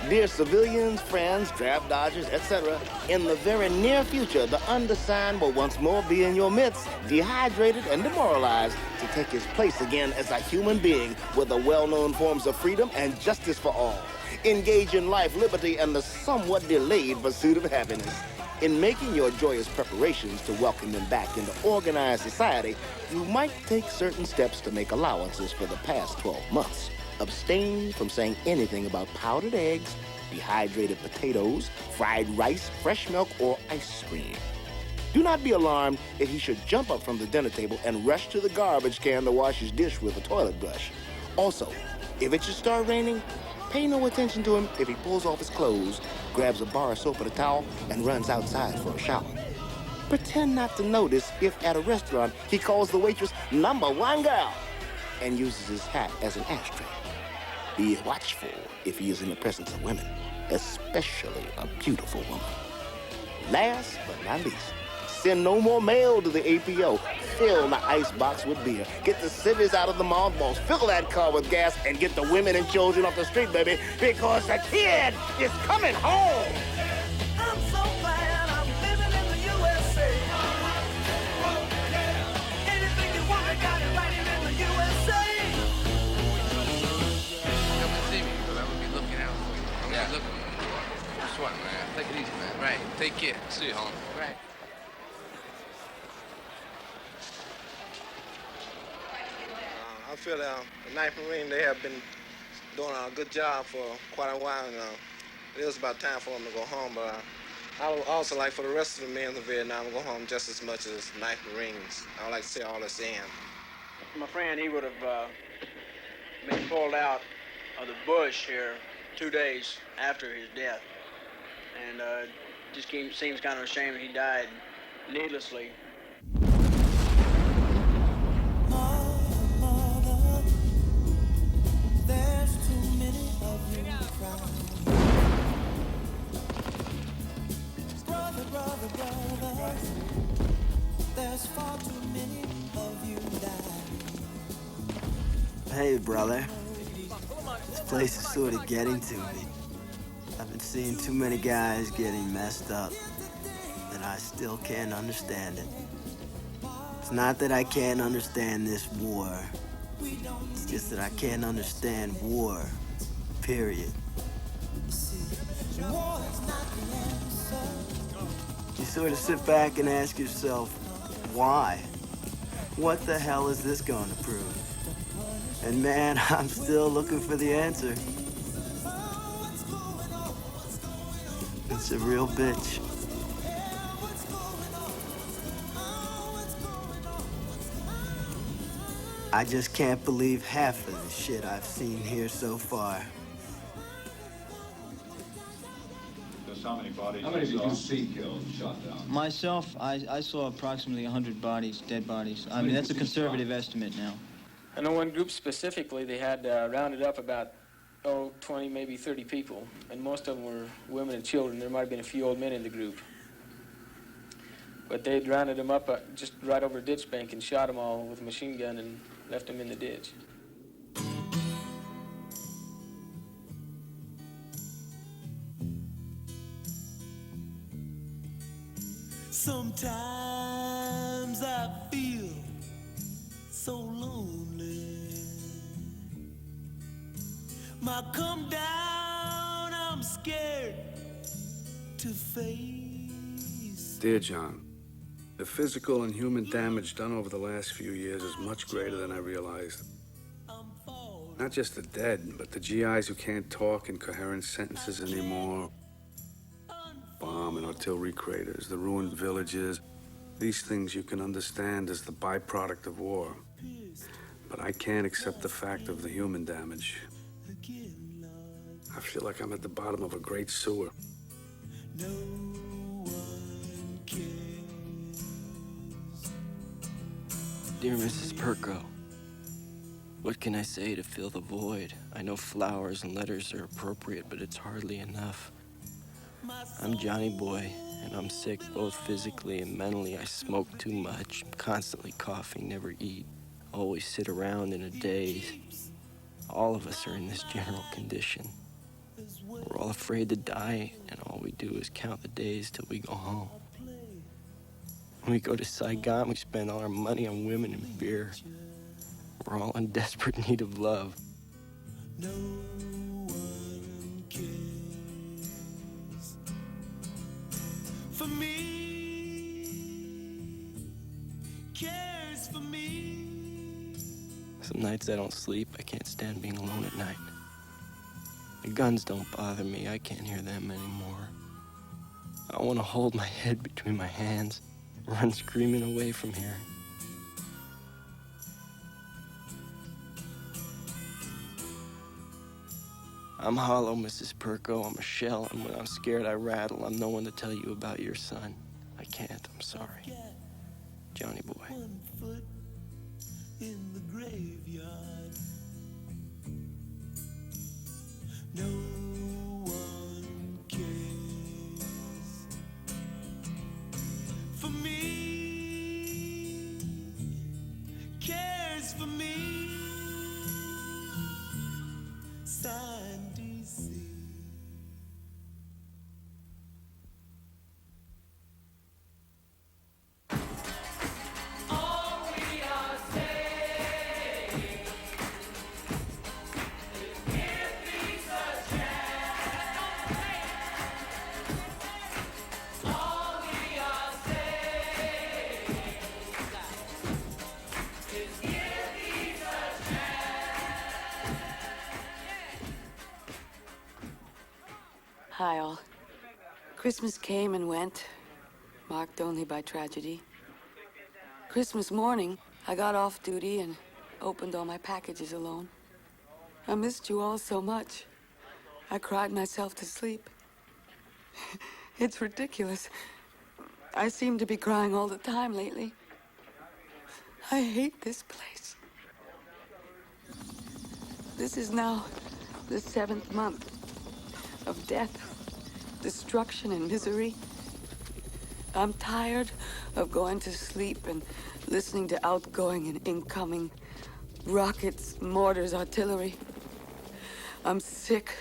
Dear civilians, friends, draft dodgers, etc., in the very near future, the undersigned will once more be in your midst, dehydrated and demoralized, to take his place again as a human being with the well-known forms of freedom and justice for all. Engage in life, liberty, and the somewhat delayed pursuit of happiness. In making your joyous preparations to welcome them back into organized society, you might take certain steps to make allowances for the past 12 months. Abstain from saying anything about powdered eggs, dehydrated potatoes, fried rice, fresh milk, or ice cream. Do not be alarmed if he should jump up from the dinner table and rush to the garbage can to wash his dish with a toilet brush. Also, if it should start raining, pay no attention to him if he pulls off his clothes, grabs a bar of soap and a towel, and runs outside for a shower. Pretend not to notice if at a restaurant he calls the waitress #1 girl and uses his hat as an ashtray. Be watchful if he is in the presence of women, especially a beautiful woman. Last but not least, Send no more mail to the APO. Fill the icebox with beer. Get the civvies out of the mothballs. Fill that car with gas and get the women and children off the street, baby, because the kid is coming home. I'm so glad I'm living in the USA. Anything you want, I got it right here in the USA. Come and see me, because I will be looking out for you. I'm gonna be looking for you. Just what, man? Take it easy, man. Right. Take care. See you, home. Right. I feel the 9th Marine, they have been doing a good job for quite a while now. It was about time for them to go home, but I would also like for the rest of the men of Vietnam to go home just as much as 9th Marines. I would like to see all this end. My friend, he would have been pulled out of the bush here 2 days after his death. And just seems kind of a shame that he died needlessly. There's too many of you crying. Brother, brother, brother, there's far too many of you dying. Hey, brother. This place is sort of getting to me. I've been seeing too many guys getting messed up, and I still can't understand it. It's not that I can't understand this war. It's just that I can't understand war, period. You sort of sit back and ask yourself, why? What the hell is this going to prove? And man, I'm still looking for the answer. It's a real bitch. I just can't believe half of the shit I've seen here so far. How many did you see killed, shot down? Myself, I saw approximately 100 bodies, dead bodies. I mean, that's a conservative estimate now. I know one group specifically, they had rounded up about 20, maybe 30 people, and most of them were women and children. There might have been a few old men in the group. But they'd rounded them up just right over a ditch bank and shot them all with a machine gun and left them in the ditch. Sometimes I feel so lonely. My come down, I'm scared to face. Dear John, the physical and human damage done over the last few years is much greater than I realized. Not just the dead, but the GIs who can't talk in coherent sentences anymore. Bomb and artillery craters, the ruined villages. These things you can understand as the byproduct of war. But I can't accept the fact of the human damage. I feel like I'm at the bottom of a great sewer. No one cares. Dear Mrs. Perko, what can I say to fill the void? I know flowers and letters are appropriate, but it's hardly enough. I'm Johnny Boy, and I'm sick both physically and mentally. I smoke too much, I'm constantly coughing, never eat, always sit around in a daze. All of us are in this general condition. We're all afraid to die, and all we do is count the days till we go home. When we go to Saigon, we spend all our money on women and beer. We're all in desperate need of love. No one cares for me, cares for me. Some nights I don't sleep. I can't stand being alone at night. The guns don't bother me. I can't hear them anymore. I want to hold my head between my hands, run screaming away from here. I'm hollow, Mrs. Perko. I'm a shell, and when I'm scared, I rattle. I'm no one to tell you about your son. I can't. I'm sorry. Johnny Boy. 1 foot in the graveyard. No one cares for me. sign DC. Hi, all. Christmas came and went, marked only by tragedy. Christmas morning, I got off duty and opened all my packages alone. I missed you all so much. I cried myself to sleep. It's ridiculous. I seem to be crying all the time lately. I hate this place. This is now the 7th month of death, destruction, and misery. I'm tired of going to sleep and listening to outgoing and incoming rockets, mortars, artillery. I'm sick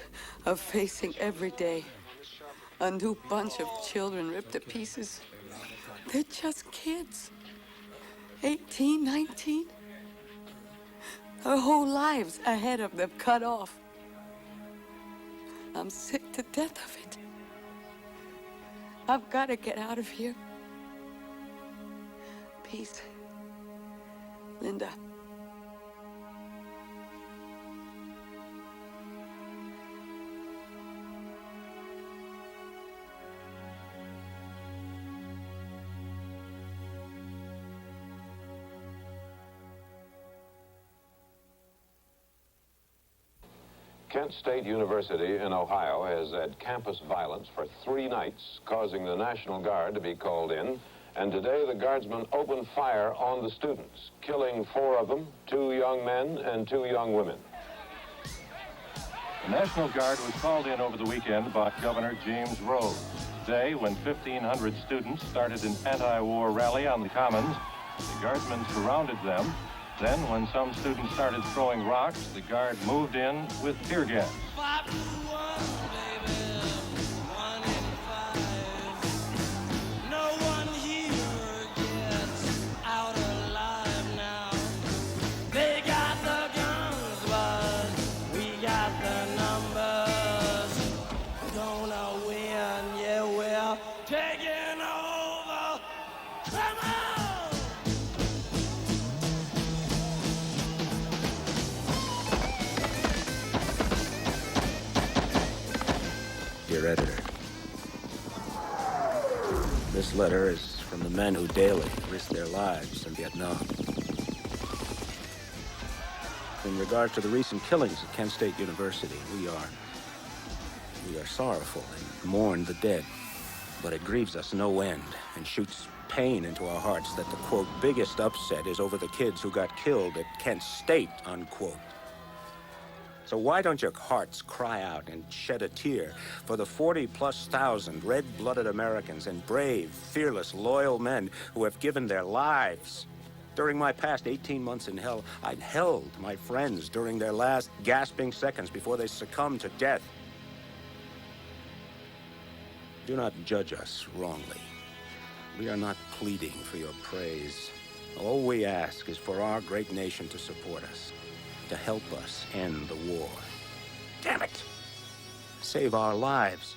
of facing every day a new bunch of children ripped to pieces. They're just kids. 18, 19. Their whole lives ahead of them cut off. I'm sick to death of it. I've got to get out of here. Peace. Linda. Kent State University in Ohio has had campus violence for 3 nights, causing the National Guard to be called in. And today, the guardsmen opened fire on the students, killing 4 of them, 2 young men and 2 young women. The National Guard was called in over the weekend by Governor James Rhodes. Today, when 1,500 students started an anti-war rally on the Commons, the guardsmen surrounded them. Then, when some students started throwing rocks, the Guard moved in with tear gas. Dear Editor, this letter is from the men who daily risk their lives in Vietnam. In regard to the recent killings at Kent State University, we are sorrowful and mourn the dead, but it grieves us no end and shoots pain into our hearts that the, quote, biggest upset is over the kids who got killed at Kent State, unquote. So why don't your hearts cry out and shed a tear for the 40+ thousand red-blooded Americans and brave, fearless, loyal men who have given their lives? During my past 18 months in hell, I'd held my friends during their last gasping seconds before they succumbed to death. Do not judge us wrongly. We are not pleading for your praise. All we ask is for our great nation to support us, to help us end the war. Damn it! Save our lives.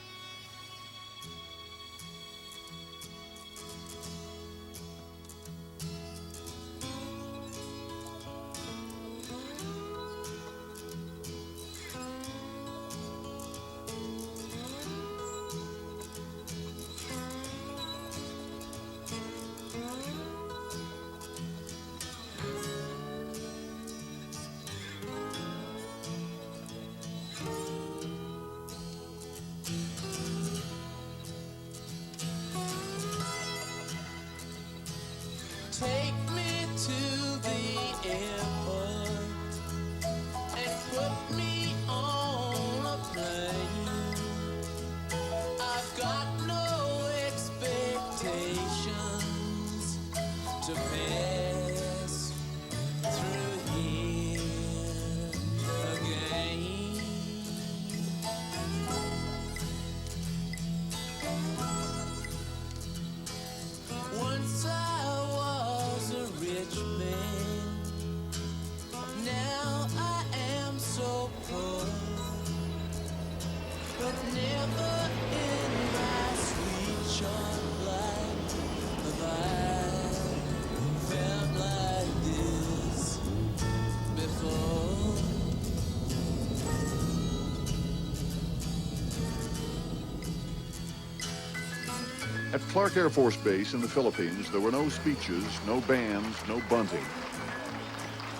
At Clark Air Force Base in the Philippines, there were no speeches, no bands, no bunting.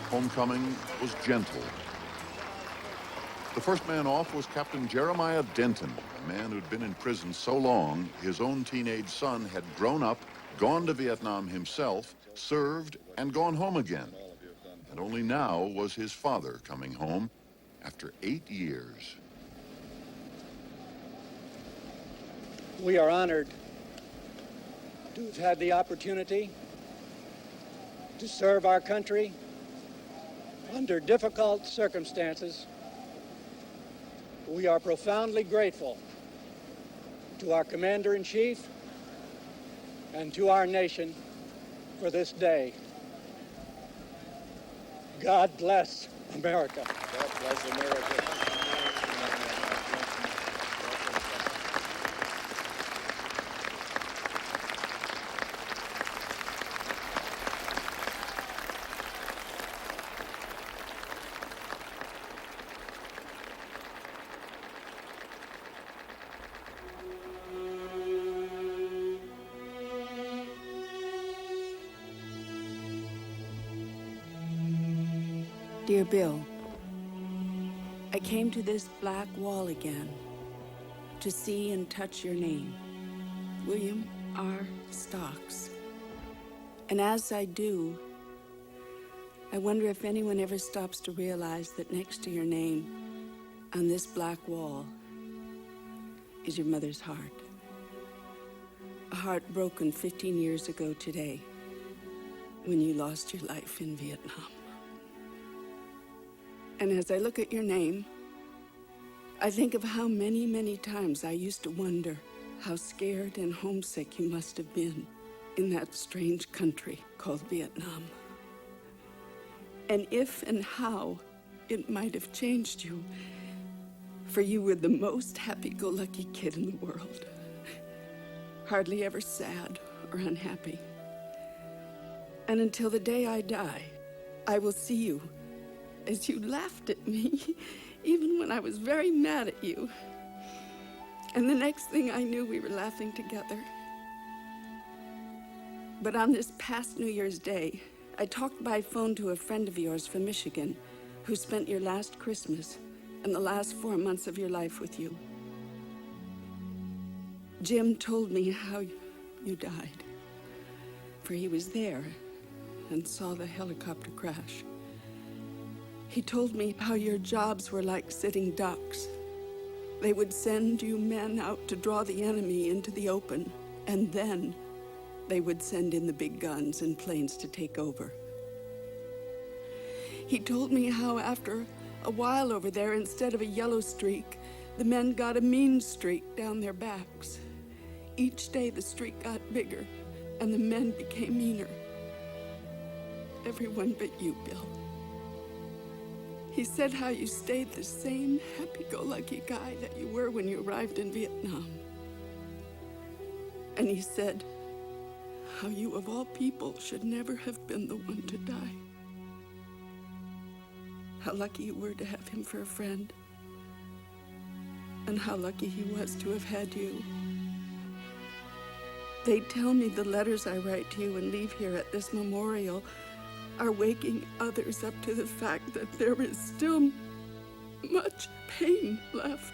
Homecoming was gentle. The first man off was Captain Jeremiah Denton, a man who'd been in prison so long, his own teenage son had grown up, gone to Vietnam himself, served, and gone home again. And only now was his father coming home after 8 years. We are honored to have had the opportunity to serve our country under difficult circumstances. We are profoundly grateful to our Commander-in-Chief and to our nation for this day. God bless America. God bless America. Dear Bill, I came to this black wall again to see and touch your name, William R. Stocks. And as I do, I wonder if anyone ever stops to realize that next to your name, on this black wall, is your mother's heart. A heart broken 15 years ago today, when you lost your life in Vietnam. And as I look at your name, I think of how many, many times I used to wonder how scared and homesick you must have been in that strange country called Vietnam. And if and how it might have changed you, for you were the most happy-go-lucky kid in the world. Hardly ever sad or unhappy. And until the day I die, I will see you as you laughed at me, even when I was very mad at you. And the next thing I knew, we were laughing together. But on this past New Year's Day, I talked by phone to a friend of yours from Michigan who spent your last Christmas and the last 4 months of your life with you. Jim told me how you died, for he was there and saw the helicopter crash. He told me how your jobs were like sitting ducks. They would send you men out to draw the enemy into the open, and then they would send in the big guns and planes to take over. He told me how after a while over there, instead of a yellow streak, the men got a mean streak down their backs. Each day the streak got bigger, and the men became meaner. Everyone but you, Bill. He said how you stayed the same happy-go-lucky guy that you were when you arrived in Vietnam. And he said how you, of all people, should never have been the one to die. How lucky you were to have him for a friend. And how lucky he was to have had you. They tell me the letters I write to you and leave here at this memorial are waking others up to the fact that there is still much pain left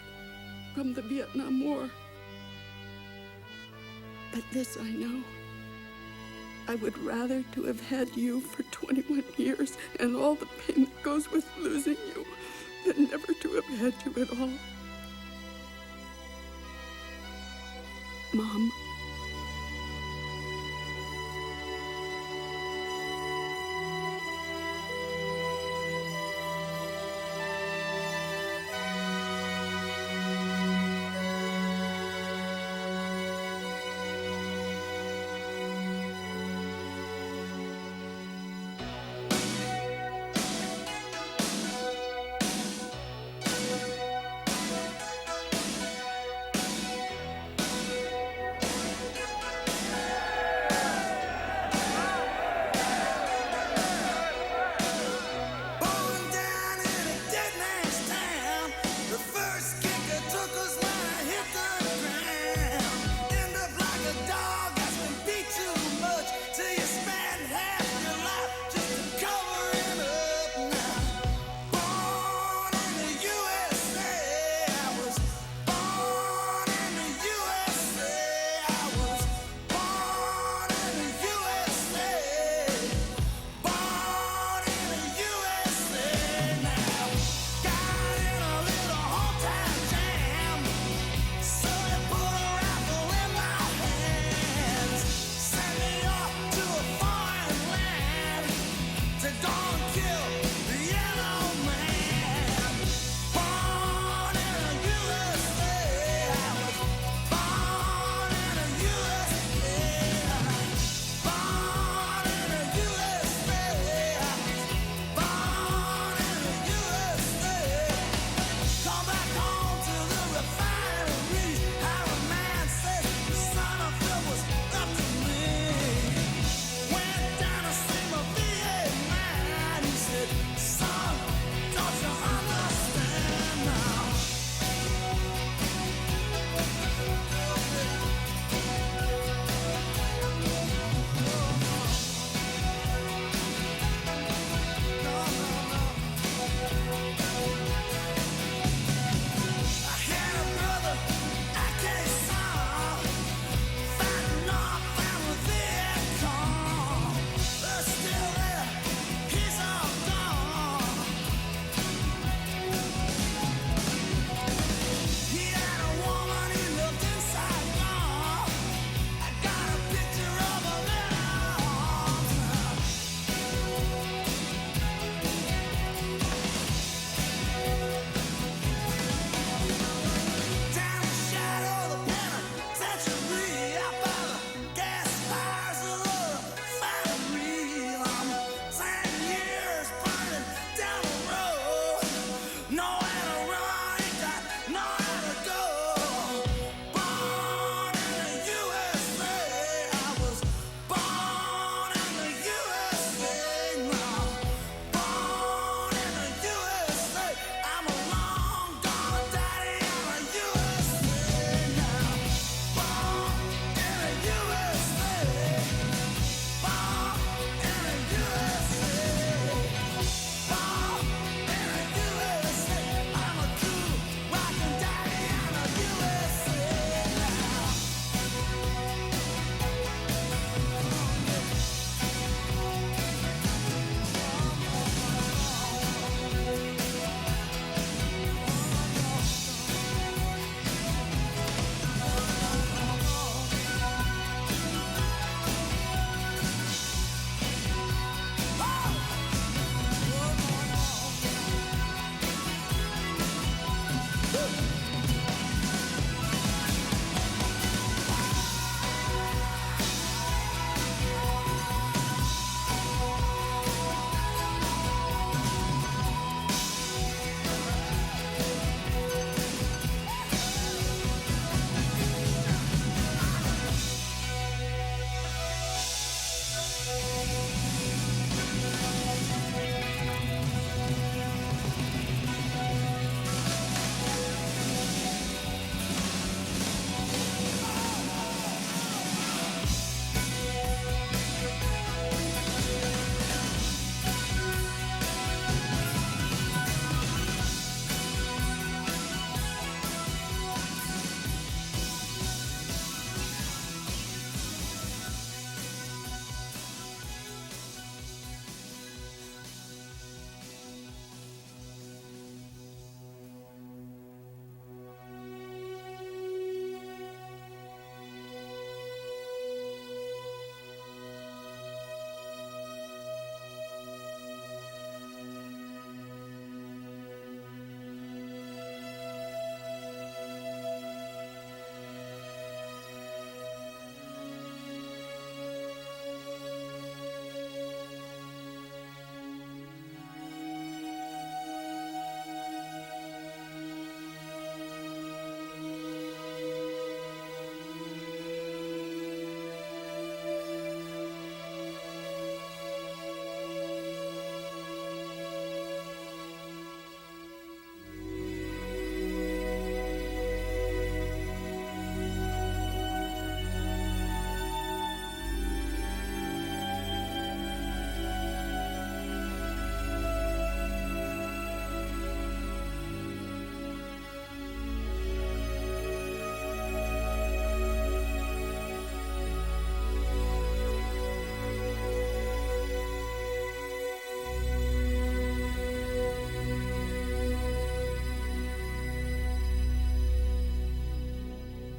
from the Vietnam War. But this I know. I would rather to have had you for 21 years and all the pain that goes with losing you than never to have had you at all. Mom.